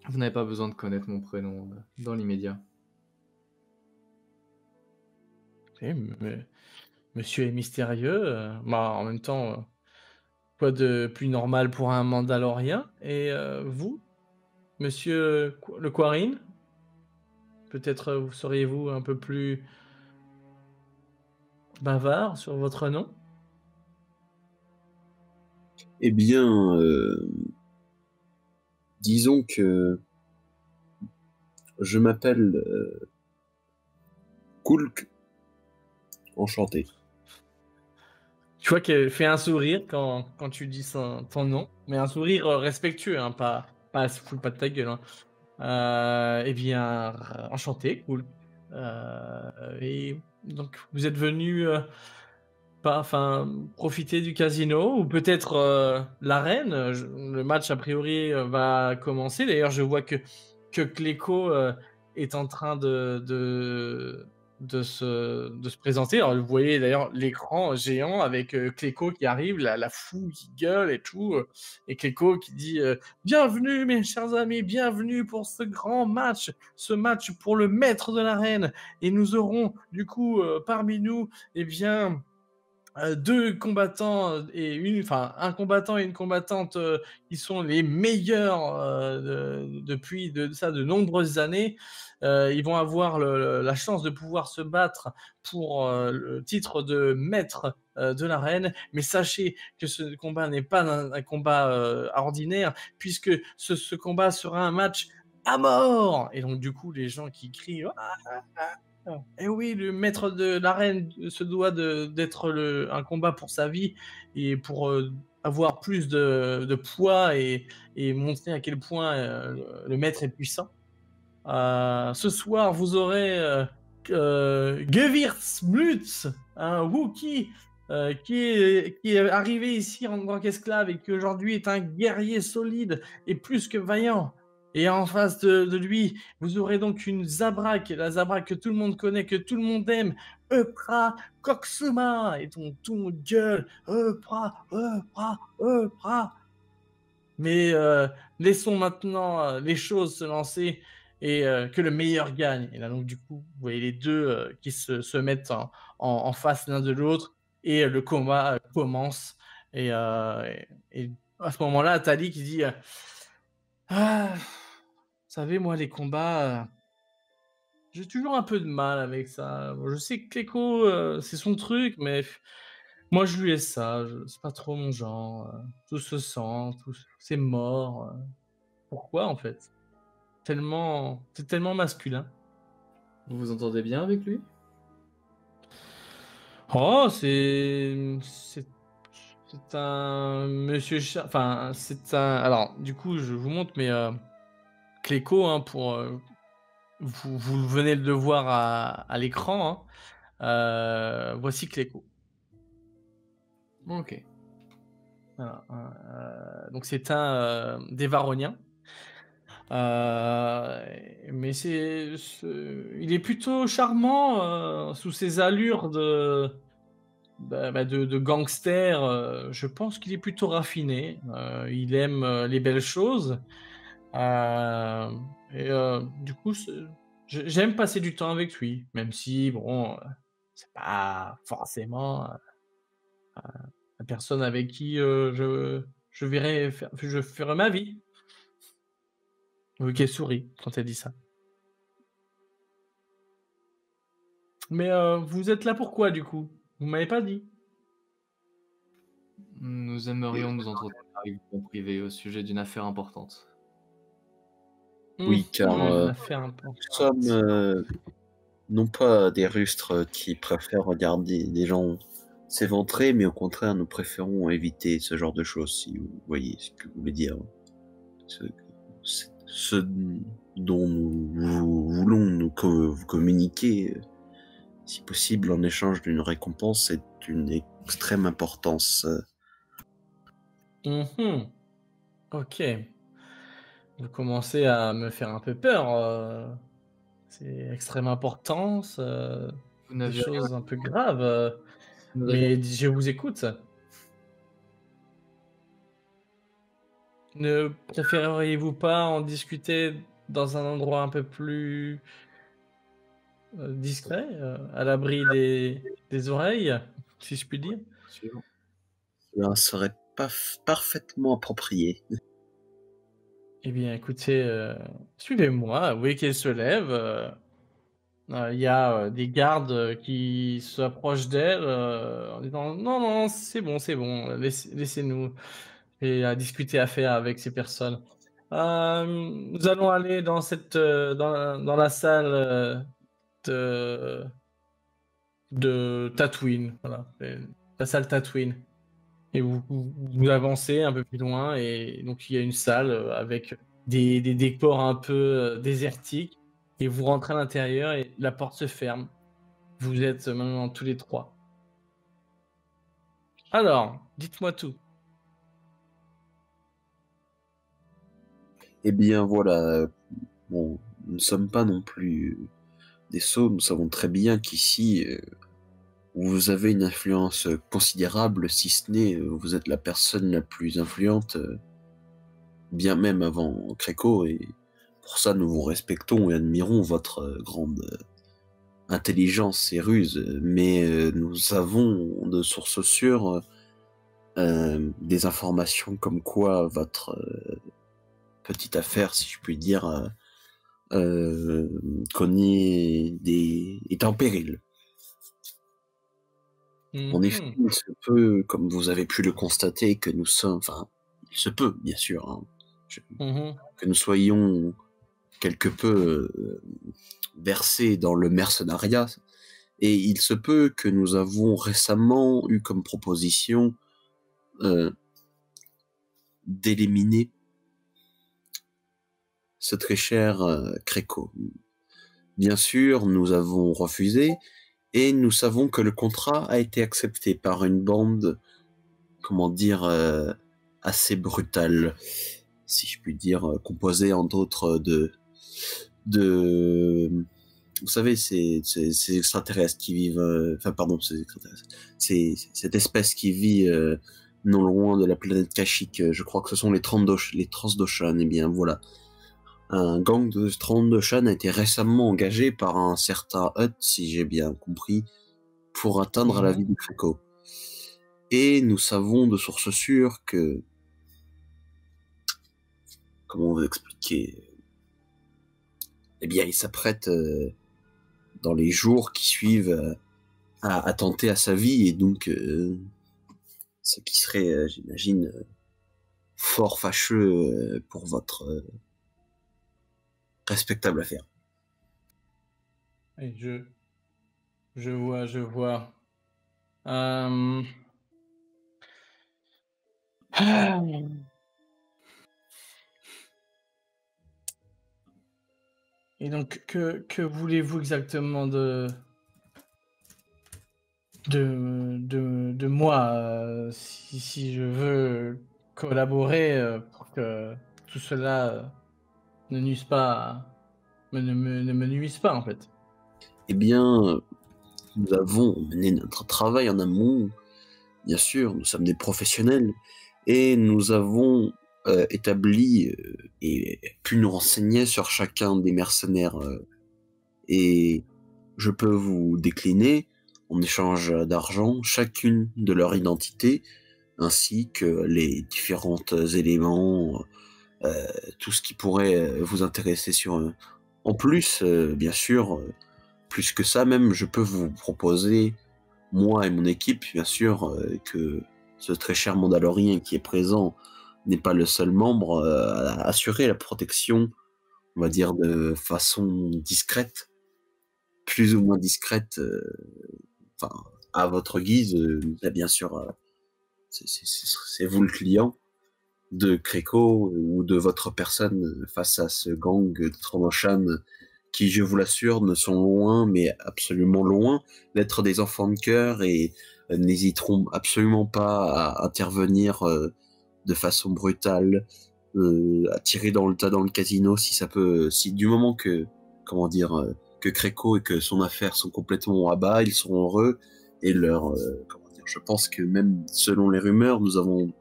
Vous n'avez pas besoin de connaître mon prénom dans l'immédiat. Ok, monsieur est mystérieux. En même temps, quoi de plus normal pour un Mandalorien? Et vous, monsieur le Quarin? Peut-être vous seriez-vous un peu plus bavard sur votre nom? Eh bien, disons que je m'appelle Kulk, enchanté. Tu vois qu'elle fait un sourire quand tu dis ton nom, mais un sourire respectueux, hein, pas se fout pas de ta gueule. Hein. Eh bien, enchanté, cool. Et donc, vous êtes venu profiter du casino ou peut-être l'arène. Le match, a priori, va commencer. D'ailleurs, je vois que Cléco est en train de se présenter. Alors, vous voyez d'ailleurs l'écran géant avec Cléco qui arrive, la foule qui gueule et tout. Et Cléco qui dit bienvenue, mes chers amis, bienvenue pour ce grand match, ce match pour le maître de l'arène. Et nous aurons, du coup, parmi nous, eh bien. Deux combattants un combattant et une combattante qui sont les meilleurs depuis de nombreuses années. Ils vont avoir la chance de pouvoir se battre pour le titre de maître de l'arène. Mais sachez que ce combat n'est pas un combat ordinaire, puisque ce combat sera un match à mort. Et donc du coup, les gens qui crient et oui, le maître de l'arène se doit d'être un combat pour sa vie et pour avoir plus de poids et montrer à quel point le maître est puissant. Ce soir, vous aurez Gewürzblutz, un Wookie qui est arrivé ici en tant qu'esclave et qui aujourd'hui est un guerrier solide et plus que vaillant. Et en face de lui, vous aurez donc une Zabrak, la Zabrak que tout le monde connaît, que tout le monde aime, Eupra Koksuma. Et donc tout le monde gueule, Eupra, Eupra, Eupra. Mais laissons maintenant les choses se lancer et que le meilleur gagne. Et là, donc, du coup, vous voyez les deux qui se mettent en face l'un de l'autre et le combat commence. Et à ce moment-là, Atali qui dit ah, vous savez, moi, les combats, j'ai toujours un peu de mal avec ça. Bon, je sais que Cléco, c'est son truc, mais moi, je lui laisse ça. C'est pas trop mon genre. Tout se sent, c'est mort. Pourquoi, en fait? C'est tellement masculin. Vous vous entendez bien avec lui? Oh, c'est un monsieur enfin, c'est un alors, du coup, je vous montre, mais Cléco, hein, pour, vous venez de le voir à l'écran, hein. Voici Cléco. Ok. Voilà, donc c'est un Dévaronien. Mais il est plutôt charmant sous ses allures de gangster. Je pense qu'il est plutôt raffiné. Il aime les belles choses. Du coup, j'aime passer du temps avec lui, même si, bon, c'est pas forcément la personne avec qui je ferai ma vie. Oui, qu'elle sourit quand elle dit ça. Mais vous êtes là pourquoi, du coup? Vous m'avez pas dit. Nous aimerions nous entretenir avec vous en privé au sujet d'une affaire importante. Oui, car On a fait un peu. nous sommes non pas des rustres qui préfèrent regarder des gens s'éventrer, mais au contraire, nous préférons éviter ce genre de choses, si vous voyez ce que vous voulez dire. Ce dont nous voulons vous communiquer, si possible, en échange d'une récompense, est d'une extrême importance. Mhm. Ok. Vous commencez à me faire un peu peur. C'est extrême importance, Vous des n'avez choses un peu graves. vous n'avez- Mais je vous écoute. Ne préféreriez-vous pas en discuter dans un endroit un peu plus discret, à l'abri des oreilles, si je puis dire? Cela serait pas parfaitement approprié. Eh bien, écoutez, suivez-moi. Vous voyez qu'elle se lève. Il y a des gardes qui s'approchent d'elle en disant non, non, c'est bon, laissez-nous. Et à discuter à faire avec ces personnes. Nous allons aller dans dans la salle de, de Tatooine. Voilà, c'est la salle Tatooine. Et vous avancez un peu plus loin et donc il y a une salle avec des décors un peu désertiques et vous rentrez à l'intérieur et la porte se ferme. Vous êtes maintenant tous les trois. Alors, dites-moi tout. Eh bien voilà, bon, nous ne sommes pas non plus des sots, nous savons très bien qu'ici, vous avez une influence considérable, si ce n'est vous êtes la personne la plus influente, bien même avant Créco, et pour ça nous vous respectons et admirons votre grande intelligence et ruse, mais nous avons de sources sûres des informations comme quoi votre petite affaire, si je puis dire, est en péril. En effet, Mhm. il se peut, comme vous avez pu le constater, que nous sommes, enfin, il se peut, bien sûr, hein, Mhm. que nous soyons quelque peu versés dans le mercenariat, et il se peut que nous avons récemment eu comme proposition d'éliminer ce très cher Créco. Bien sûr, nous avons refusé, et nous savons que le contrat a été accepté par une bande, comment dire, assez brutale, si je puis dire, composée entre autres de vous savez, ces extraterrestres qui vivent, enfin pardon, ces extraterrestres, c'est cette espèce qui vit non loin de la planète Kashyyyk, je crois que ce sont les Transdoshan, et bien voilà. Un gang de Transdoshan a été récemment engagé par un certain Hutt, si j'ai bien compris, pour atteindre la Mhm. ville de Créco. Et nous savons de sources sûres que, comment on veut expliquer, eh bien, ils s'apprêtent dans les jours qui suivent à attenter à sa vie, et donc ce qui serait, j'imagine, fort fâcheux pour votre respectable affaire. Et je vois, je vois. Euh, ah. Et donc, que voulez-vous exactement de moi si je veux collaborer pour que tout cela ne nuise pas, ne me nuise pas en fait. Eh bien, nous avons mené notre travail en amont, bien sûr, nous sommes des professionnels, et nous avons établi et pu nous renseigner sur chacun des mercenaires, et je peux vous décliner, en échange d'argent, chacune de leur identité, ainsi que les différents éléments, tout ce qui pourrait vous intéresser sur eux. En plus, bien sûr, plus que ça même, je peux vous proposer, moi et mon équipe, bien sûr, que ce très cher Mandalorien qui est présent n'est pas le seul membre à assurer la protection on va dire de façon discrète, plus ou moins discrète, enfin, à votre guise. Là, bien sûr, c'est vous le client de Créco ou de votre personne face à ce gang de Tromoshan qui, je vous l'assure, ne sont loin, mais absolument loin, d'être des enfants de cœur et n'hésiteront absolument pas à intervenir de façon brutale, à tirer dans le tas dans le casino si ça peut, si du moment que, comment dire, que Créco et que son affaire sont complètement à bas, ils seront heureux et comment dire, je pense que même selon les rumeurs, nous avons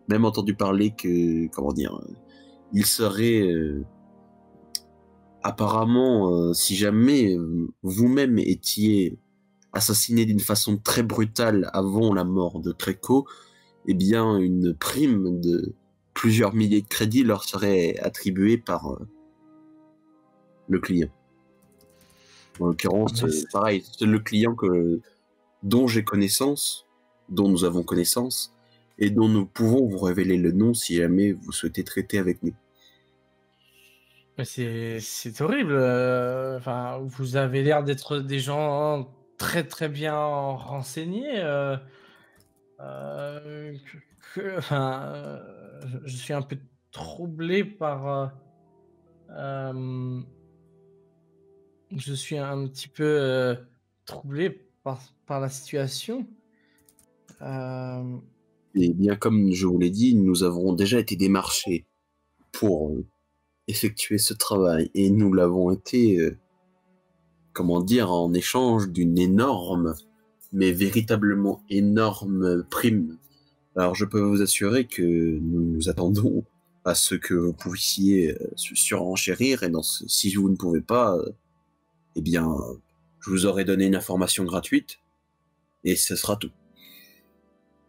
même entendu parler que, comment dire, il serait apparemment, si jamais vous-même étiez assassiné d'une façon très brutale avant la mort de Créco, eh bien, une prime de plusieurs milliers de crédits leur serait attribuée par le client. En l'occurrence, pareil, c'est le client dont j'ai connaissance, dont nous avons connaissance, et dont nous pouvons vous révéler le nom si jamais vous souhaitez traiter avec nous. Mais c'est horrible. Enfin, vous avez l'air d'être des gens très très bien renseignés. Enfin, je suis un peu troublé par. Je suis un petit peu troublé par la situation. Et bien, comme je vous l'ai dit, nous avons déjà été démarchés pour effectuer ce travail, et nous l'avons été, comment dire, en échange d'une énorme, mais véritablement énorme prime. Alors, je peux vous assurer que nous nous attendons à ce que vous puissiez surenchérir, et si vous ne pouvez pas, eh bien, je vous aurai donné une information gratuite, et ce sera tout.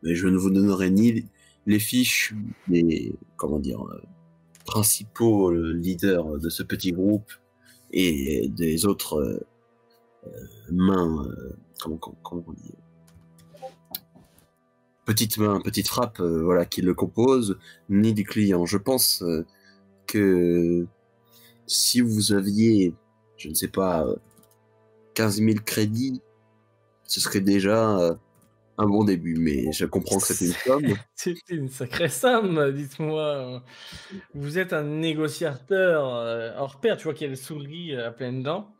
Mais je ne vous donnerai ni les fiches des, comment dire, principaux leaders de ce petit groupe et des autres mains, comment on dit, petites mains, petites frappes, voilà, qui le composent, ni du client. Je pense que si vous aviez, je ne sais pas, 15 000 crédits, ce serait déjà un bon début, mais je comprends que c'est une somme. C'est une sacrée somme, dites-moi. Vous êtes un négociateur hors pair, tu vois qu'il y a le souris à pleines dents.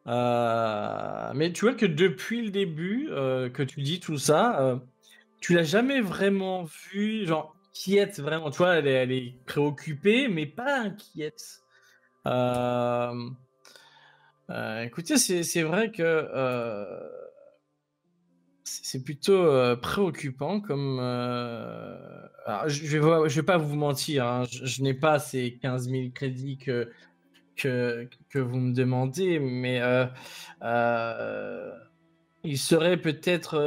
Mais tu vois que depuis le début que tu dis tout ça, tu l'as jamais vraiment vu, genre, inquiète vraiment. Tu vois, elle est préoccupée, mais pas inquiète. Écoutez, c'est vrai que c'est plutôt préoccupant comme. Alors, je vais pas vous mentir, hein, je n'ai pas ces 15 000 crédits que vous me demandez, mais il serait peut-être,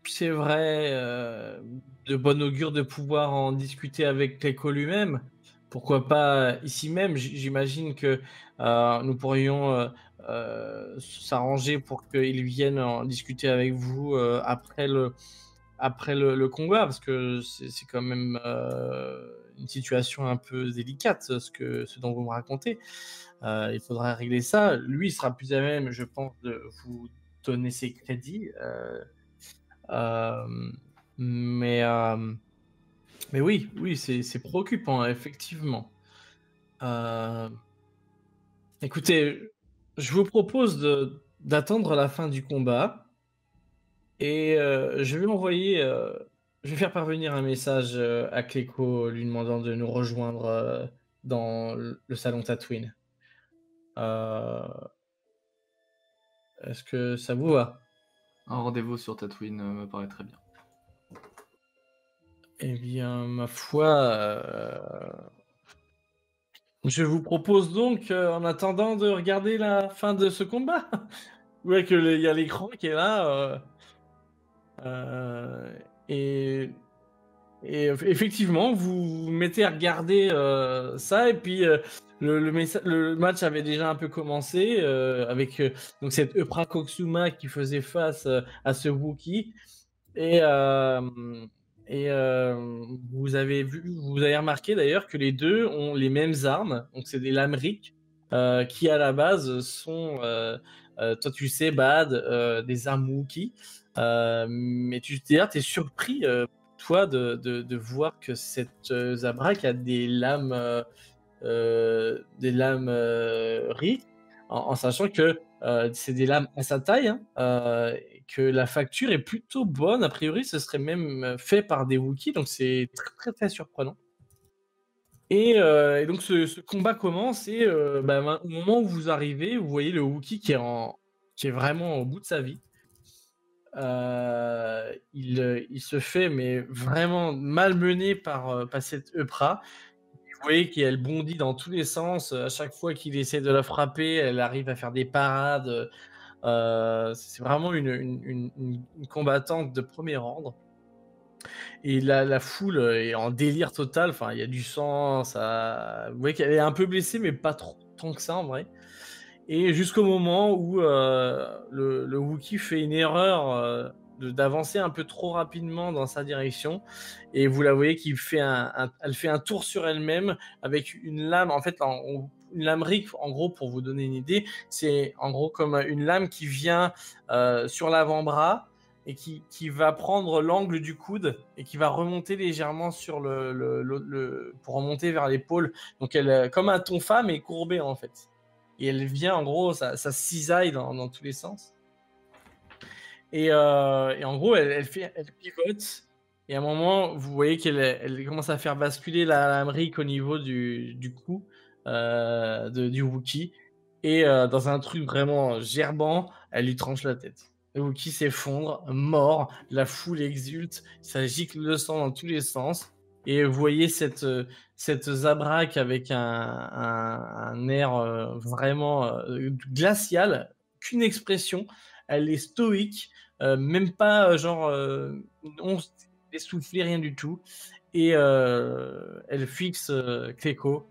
c'est vrai, de bon augure de pouvoir en discuter avec Cléco lui-même. Pourquoi pas ici même? J'imagine que nous pourrions s'arranger pour qu'il vienne en discuter avec vous après le combat, parce que c'est quand même une situation un peu délicate, ce dont vous me racontez. Il faudra régler ça. Lui, il sera plus à même, je pense, de vous donner ses crédits. Mais oui, c'est préoccupant, effectivement. Écoutez, je vous propose d'attendre la fin du combat et je vais faire parvenir un message à Cléco lui demandant de nous rejoindre dans le salon Tatooine. Est-ce que ça vous va? Un rendez-vous sur Tatooine me paraît très bien. Eh bien, ma foi, je vous propose donc, en attendant de regarder la fin de ce combat. Vous voyez qu'il y a l'écran qui est là, et effectivement, vous vous mettez à regarder ça, et puis le match avait déjà un peu commencé avec donc cette Eupra Koksuma qui faisait face à ce Wookiee, et Et vous avez remarqué d'ailleurs que les deux ont les mêmes armes. Donc c'est des lames Ric qui à la base sont, toi tu sais, Bad, des armes Wookie. Mais d'ailleurs, t'es surpris, toi, de voir que cette Zabrak a des lames Ric, en sachant que c'est des lames à sa taille, hein, que la facture est plutôt bonne. A priori, ce serait même fait par des Wookiees, donc c'est très très très surprenant. Et donc ce combat commence et au moment où vous arrivez, vous voyez le Wookiee qui est vraiment au bout de sa vie. Il se fait mais vraiment malmené par cette Eupra. Vous voyez qu'elle bondit dans tous les sens. À chaque fois qu'il essaie de la frapper, elle arrive à faire des parades. C'est vraiment une combattante de premier ordre. Et la foule est en délire total. Enfin, il y a du sang. Vous voyez qu'elle est un peu blessée, mais pas trop tant que ça en vrai. Et jusqu'au moment où le Wookiee fait une erreur d'avancer un peu trop rapidement dans sa direction, et vous la voyez qu'il fait elle fait un tour sur elle-même avec une lame. En fait, une lame Ric, en gros, pour vous donner une idée, c'est en gros comme une lame qui vient sur l'avant-bras et qui va prendre l'angle du coude et qui va remonter légèrement sur pour remonter vers l'épaule. Donc elle, comme un tonfa, mais courbée en fait. Et elle vient, en gros, ça cisaille dans tous les sens. Et en gros, elle pivote. Et à un moment, vous voyez qu'elle commence à faire basculer la lame Ric au niveau du cou du Wookiee. Et dans un truc vraiment gerbant, elle lui tranche la tête. Le Wookiee s'effondre, mort. La foule exulte. Ça gicle le sang dans tous les sens. Et vous voyez cette Zabrak avec un air vraiment glacial, qu'une expression. Elle est stoïque, même pas essoufflée, rien du tout. Et elle fixe Kleko.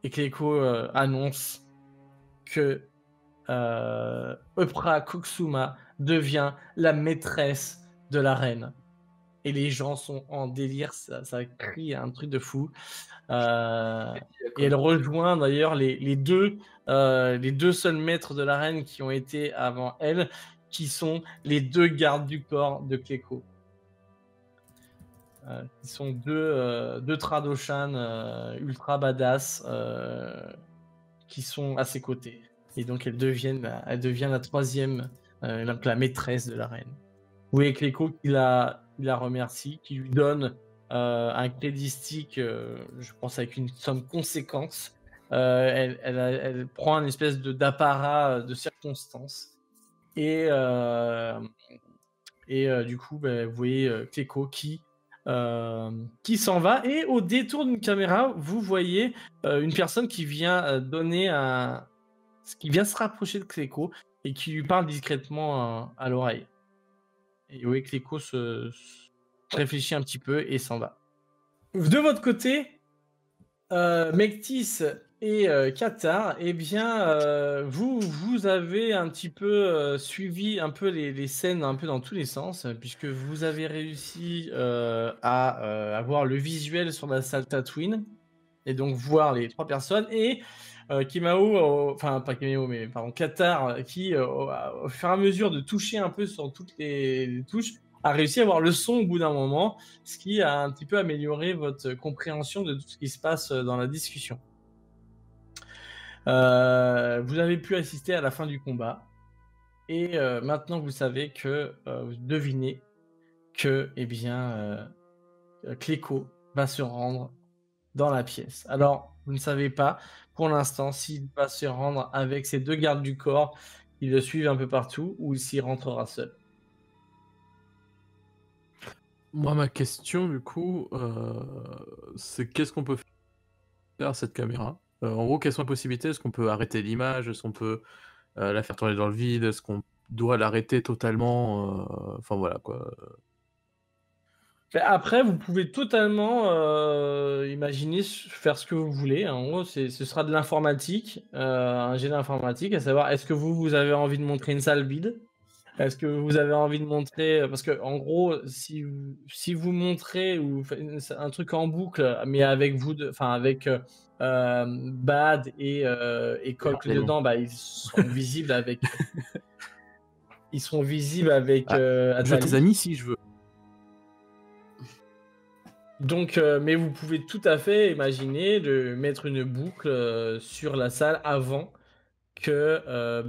Et Kleko annonce que Eupra Koksuma devient la maîtresse de la reine. Et les gens sont en délire, ça crie un truc de fou. Et elle rejoint d'ailleurs les deux seuls maîtres de la reine qui ont été avant elle, qui sont les deux gardes du corps de Kleko. Qui sont deux Tradoshan ultra badass qui sont à ses côtés. Et donc elle devient la troisième, la maîtresse de la reine. Vous voyez Kleko qui la remercie, qui lui donne un crédit stick, je pense avec une somme conséquente. Elle prend une espèce d'apparat de circonstance. Et du coup, vous voyez Kleko qui s'en va. Et au détour d'une caméra, vous voyez une personne qui vient qui vient se rapprocher de Kleko et qui lui parle discrètement à l'oreille. Et vous voyez que Kleko se réfléchit un petit peu et s'en va. De votre côté, Mektis et Qatar, eh bien, vous avez un petit peu suivi un peu les scènes un peu dans tous les sens, puisque vous avez réussi à avoir le visuel sur la salle Tatooine, et donc voir les trois personnes, et Kimao, enfin pas Kimao, mais pardon, Qatar, qui au fur et à mesure de toucher un peu sur toutes les touches, a réussi à avoir le son au bout d'un moment, ce qui a un petit peu amélioré votre compréhension de tout ce qui se passe dans la discussion. Vous avez pu assister à la fin du combat, et maintenant vous savez que vous devinez que Kleko va se rendre dans la pièce. Alors, vous ne savez pas pour l'instant s'il va se rendre avec ses deux gardes du corps qui le suivent un peu partout, ou s'il rentrera seul. Moi, ma question, du coup, c'est qu'est-ce qu'on peut faire à cette caméra? En gros, quelles sont les possibilités? Est-ce qu'on peut arrêter l'image? Est-ce qu'on peut la faire tourner dans le vide? Est-ce qu'on doit l'arrêter totalement? Enfin, voilà, quoi. Après, vous pouvez totalement imaginer faire ce que vous voulez. En gros, ce sera de l'informatique, un jet d'informatique, à savoir, est-ce que vous avez envie de montrer une salle vide? Est-ce que vous avez envie de montrer, parce que en gros, si vous montrez ou faites un truc en boucle, mais avec vous deux, enfin avec Bad et Colt Léon. dedans, bah ils seront visibles avec Ah, Je Atali. tes amis si je veux. Donc, mais vous pouvez tout à fait imaginer de mettre une boucle sur la salle avant que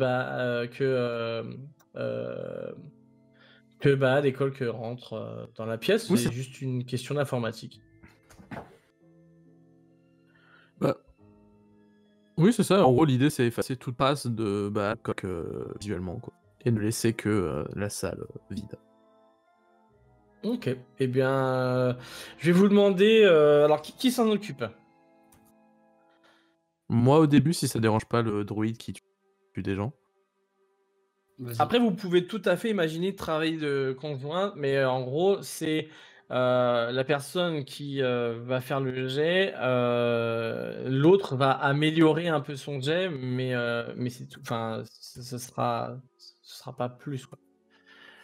Bad et Colt rentrent dans la pièce. Oui, C'est c'est- juste une question d'informatique. Bah, oui, c'est ça. En gros, l'idée, c'est effacer toute trace de Coq visuellement, quoi. Et ne laisser que la salle vide. Ok. Eh bien, je vais vous demander. Alors, qui s'en occupe? Moi, au début, si ça dérange pas le druide qui tue des gens. Vas-y. Après, vous pouvez tout à fait imaginer travailler de conjoint, mais en gros, c'est la personne qui va faire le jet, l'autre va améliorer un peu son jet, mais c'est tout. Enfin, ce sera pas plus, quoi.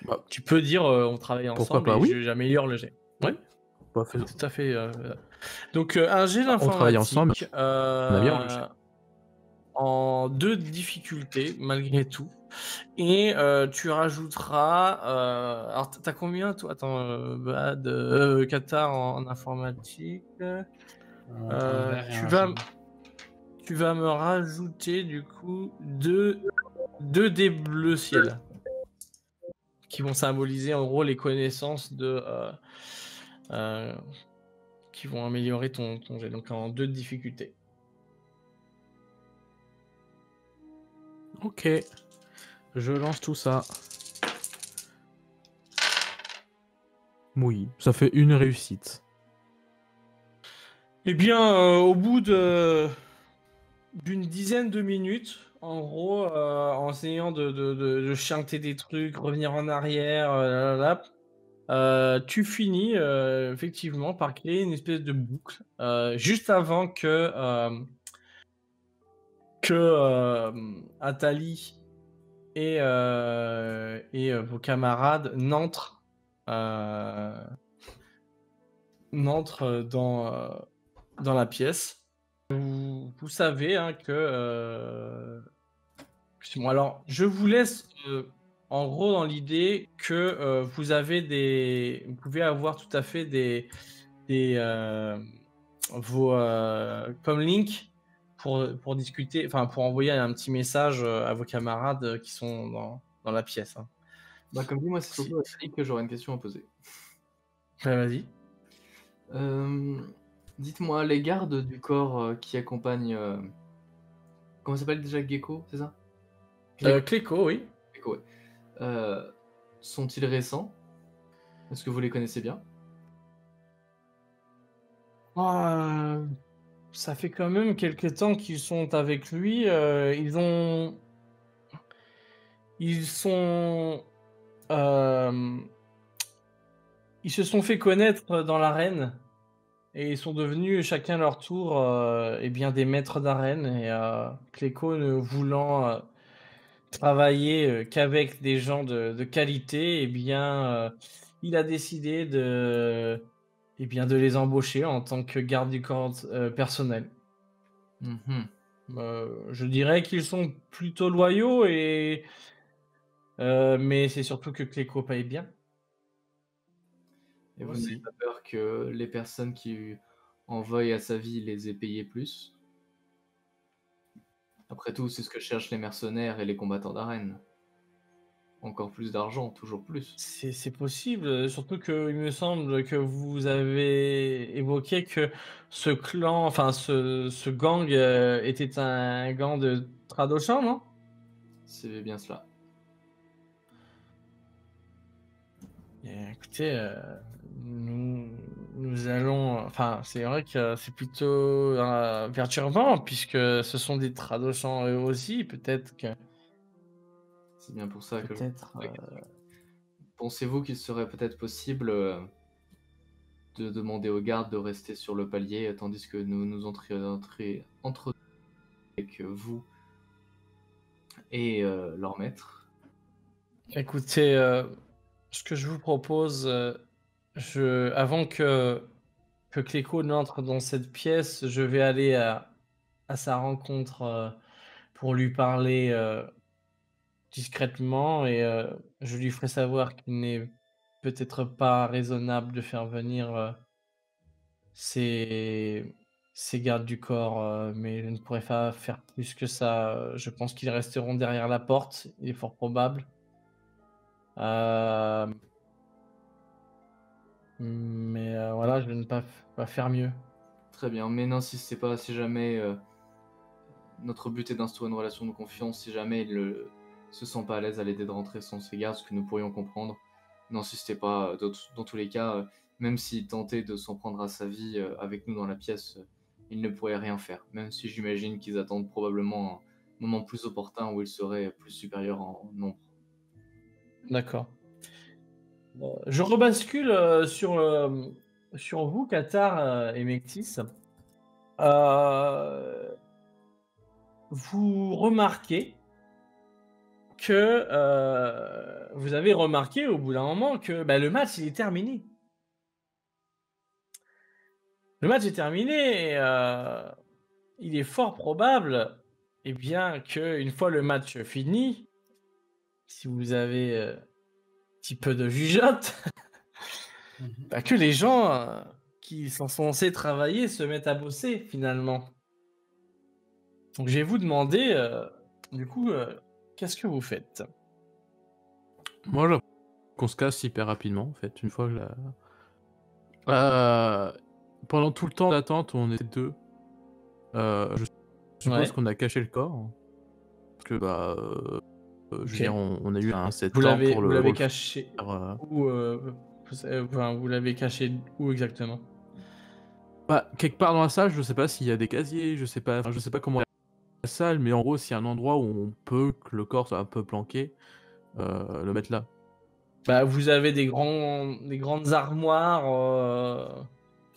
Bah, Tu peux dire on travaille Pourquoi ensemble pas, et oui. j'améliore le jet. Ouais, Bah, fais- tout à fait. Donc, un jet On travaille ensemble, d'informatique on améliore le jet. en 2 difficultés, malgré tout. Et tu rajouteras. Alors, t'as combien, toi? Attends, Qatar en informatique. Un vert et Tu un vas, jaune. tu vas me rajouter, du coup, deux dés bleu ciel. Qui vont symboliser, en gros, les connaissances qui vont améliorer ton jet. Donc, en 2 difficultés. Ok. Je lance tout ça. Oui, ça fait une réussite. Eh bien, au bout d'une dizaine de minutes, en gros, en essayant de chanter des trucs, revenir en arrière, tu finis effectivement par créer une espèce de boucle juste avant que Atali et vos camarades n'entrent dans la pièce. Vous savez hein, que... Excuse-moi. Alors, je vous laisse en gros dans l'idée que vous pouvez avoir tout à fait comme link pour discuter, enfin pour envoyer un petit message à vos camarades qui sont dans la pièce. Hein. Bah, comme dit, moi, c'est surtout à Atali que j'aurais une question à poser. Ouais, vas-y. Dites-moi, les gardes du corps qui accompagnent. Comment s'appelle déjà Gecko, c'est ça? Cléco, oui. Gecko, ouais. Sont-ils récents? Est-ce que vous les connaissez bien? Ça fait quand même quelques temps qu'ils sont avec lui. Ils se sont fait connaître dans l'arène et ils sont devenus chacun leur tour eh bien des maîtres d'arène et Cléco ne voulant travailler qu'avec des gens de qualité, eh bien il a décidé de les embaucher en tant que garde du corps personnel. Mhm. Je dirais qu'ils sont plutôt loyaux mais c'est surtout que Cléco paye bien. Et vous Aussi. n'avez pas peur que les personnes qui en veuillent à sa vie les aient payés plus? Après tout, c'est ce que cherchent les mercenaires et les combattants d'arène. Encore plus d'argent, toujours plus. C'est possible, surtout qu'il me semble que vous avez évoqué que ce clan, enfin ce gang était un gang de Tradoshans, non? C'est bien cela. Écoutez, nous allons. Enfin, c'est vrai que c'est plutôt perturbant, puisque ce sont des Tradoshans eux aussi. Peut-être que. C'est bien pour ça que je... Peut-être. Pensez-vous qu'il serait peut-être possible de demander aux gardes de rester sur le palier tandis que nous nous entrions avec vous et leur maître? Écoutez, ce que je vous propose, avant que Cléco n'entre dans cette pièce, je vais aller à sa rencontre pour lui parler discrètement et je lui ferai savoir qu'il n'est peut-être pas raisonnable de faire venir ces, ces gardes du corps, mais je ne pourrais pas faire plus que ça. Je pense qu'ils resteront derrière la porte, il est fort probable. Euh, mais voilà, je vais ne pas faire mieux. Très bien, mais n'insistez pas, si jamais notre but est d'instaurer une relation de confiance, si jamais il ne se sent pas à l'aise à l'aider de rentrer sans ses gardes, ce que nous pourrions comprendre, n'insistez pas, dans tous les cas, même s'il tentait de s'en prendre à sa vie avec nous dans la pièce, il ne pourrait rien faire, même si j'imagine qu'ils attendent probablement un moment plus opportun où ils seraient plus supérieurs en nombre. D'accord. Je rebascule sur vous, Qatar et Mectis. Vous remarquez que vous avez remarqué au bout d'un moment que le match il est terminé. Le match est terminé et il est fort probable, eh bien, qu'une fois le match fini, si vous avez un petit peu de jugeote, que les gens qui sont censés travailler se mettent à bosser finalement. Donc je vais vous demander, du coup, qu'est-ce que vous faites? Moi, je qu'on se casse hyper rapidement, en fait, une fois que pendant tout le temps d'attente où on était deux, je suppose Ouais. qu'on a caché le corps. Hein. Parce que, je veux Ok. dire, on a eu un set Vous temps l'avez pour vous le l'avez pour le caché faire. où vous l'avez caché où exactement? Quelque part dans la salle, je sais pas s'il y a des casiers, je sais pas comment est la salle, mais en gros, s'il y a un endroit où on peut que le corps soit un peu planqué, le mettre là. Vous avez des grandes armoires.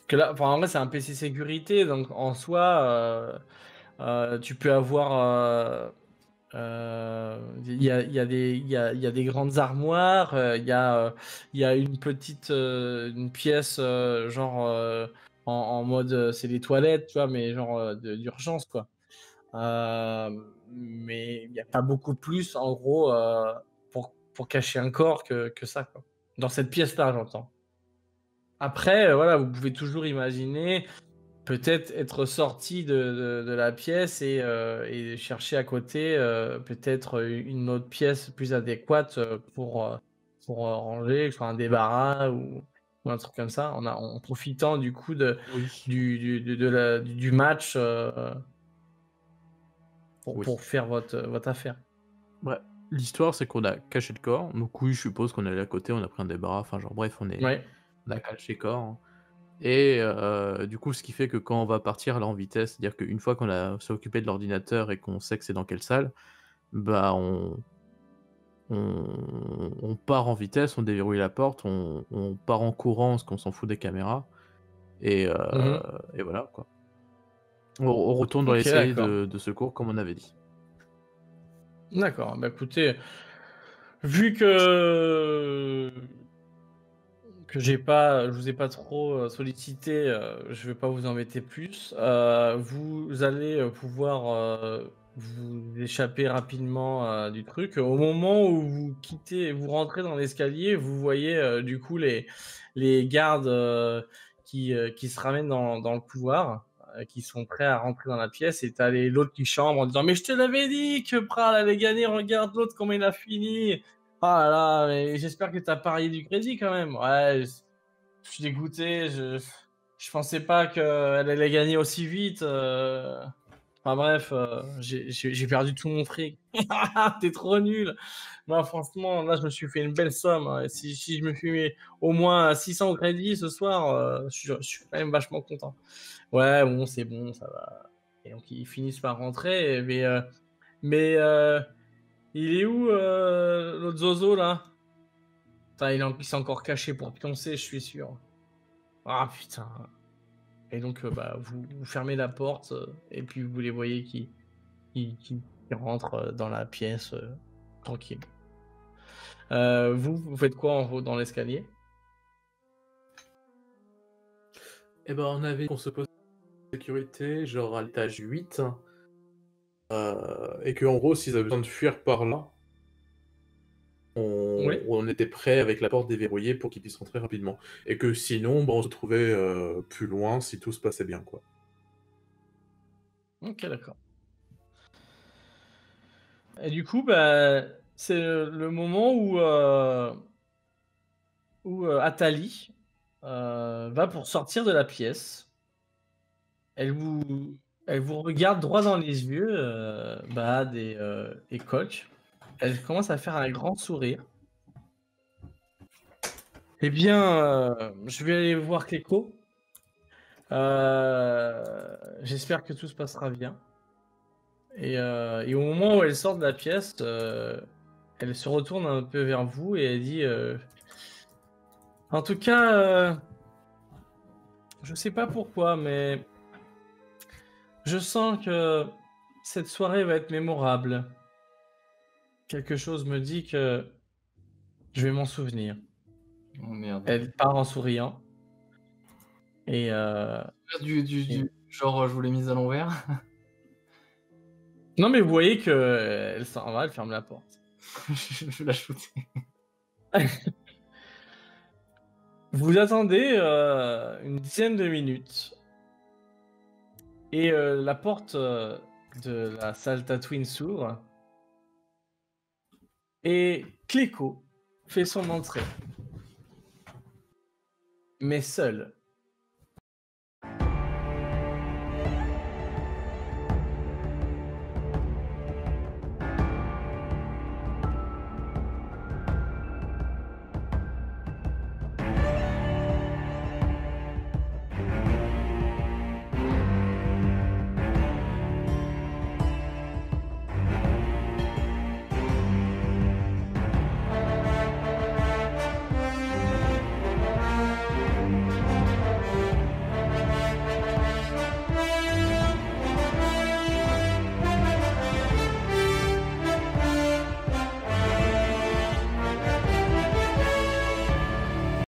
Que là, enfin, en vrai, c'est un PC sécurité, donc en soi, tu peux avoir. Il y a des grandes armoires, il y a une pièce genre en mode c'est les toilettes, tu vois, mais genre d'urgence quoi. Euh, mais il n'y a pas beaucoup plus en gros pour cacher un corps que ça quoi. Dans cette pièce-là, j'entends. Après, voilà, vous pouvez toujours imaginer peut-être être sorti de la pièce et chercher à côté peut-être une autre pièce plus adéquate pour ranger, que ce soit un débarras ou un truc comme ça, en profitant du coup Oui. du match Oui. pour faire votre affaire. Ouais. L'histoire, c'est qu'on a caché le corps. Donc oui, je suppose qu'on est allé à côté, on a pris un débarras. Enfin, genre, bref, on Ouais. a caché le corps. Hein. Et du coup, ce qui fait que quand on va partir là en vitesse, c'est-à-dire qu'une fois qu'on s'est occupé de l'ordinateur et qu'on sait que c'est dans quelle salle, on part en vitesse, on déverrouille la porte, on part en courant parce qu'on s'en fout des caméras. Et, Mhm. et voilà quoi. On retourne dans les Ok, séries d'accord. de secours comme on avait dit. D'accord. Écoutez, vu que je vous ai pas trop sollicité, je vais pas vous embêter plus. Vous allez pouvoir vous échapper rapidement du truc. Au moment où vous rentrez dans l'escalier, vous voyez du coup les gardes qui se ramènent dans le couloir, qui sont prêts à rentrer dans la pièce. Et t'as l'autre qui chambre en disant: Mais je te l'avais dit que Pral allait gagner, regarde l'autre comment il a fini. Ah là là, mais j'espère que t'as parié du crédit quand même. Ouais, je suis dégoûté. Je pensais pas qu'elle allait gagner aussi vite. Enfin bref, j'ai perdu tout mon fric. T'es trop nul. Moi, franchement, là, je me suis fait une belle somme. Hein. Et si je me suis mis au moins 600 au crédit ce soir, je suis quand même vachement content. Ouais, bon, c'est bon, ça va. Et donc, ils finissent par rentrer. Mais il est où l'autre zozo là? Putain, il s'est encore caché pour pioncer, je suis sûr. Ah putain. Et donc, vous fermez la porte et puis vous les voyez qui rentrent dans la pièce tranquille. Vous faites quoi en haut dans l'escalier? Eh ben, on avait qu'on se pose en sécurité, genre à l'étage 8, et qu'en gros, s'ils avaient besoin de fuir par là, Oui. on était prêt avec la porte déverrouillée pour qu'ils puissent rentrer rapidement. Et que sinon, on se trouvait plus loin si tout se passait bien, quoi. Ok, d'accord. Et du coup, bah, c'est le moment où Atali va pour sortir de la pièce. Elle vous, elle vous regarde droit dans les yeux, Bad et Coach. Elle commence à faire un grand sourire. Eh bien, je vais aller voir Cléco. J'espère que tout se passera bien. Et au moment où elle sort de la pièce, elle se retourne un peu vers vous et elle dit en tout cas, je sais pas pourquoi, mais je sens que cette soirée va être mémorable. Quelque chose me dit que je vais m'en souvenir. Oh merde. Elle part en souriant. Et Genre, je vous l'ai mise à l'envers. non, mais vous voyez que elle s'en va, elle ferme la porte. Je vais la shooter. Vous attendez une dizaine de minutes et la porte de la salle Tatooine s'ouvre et Cléco fait son entrée. Mais seul.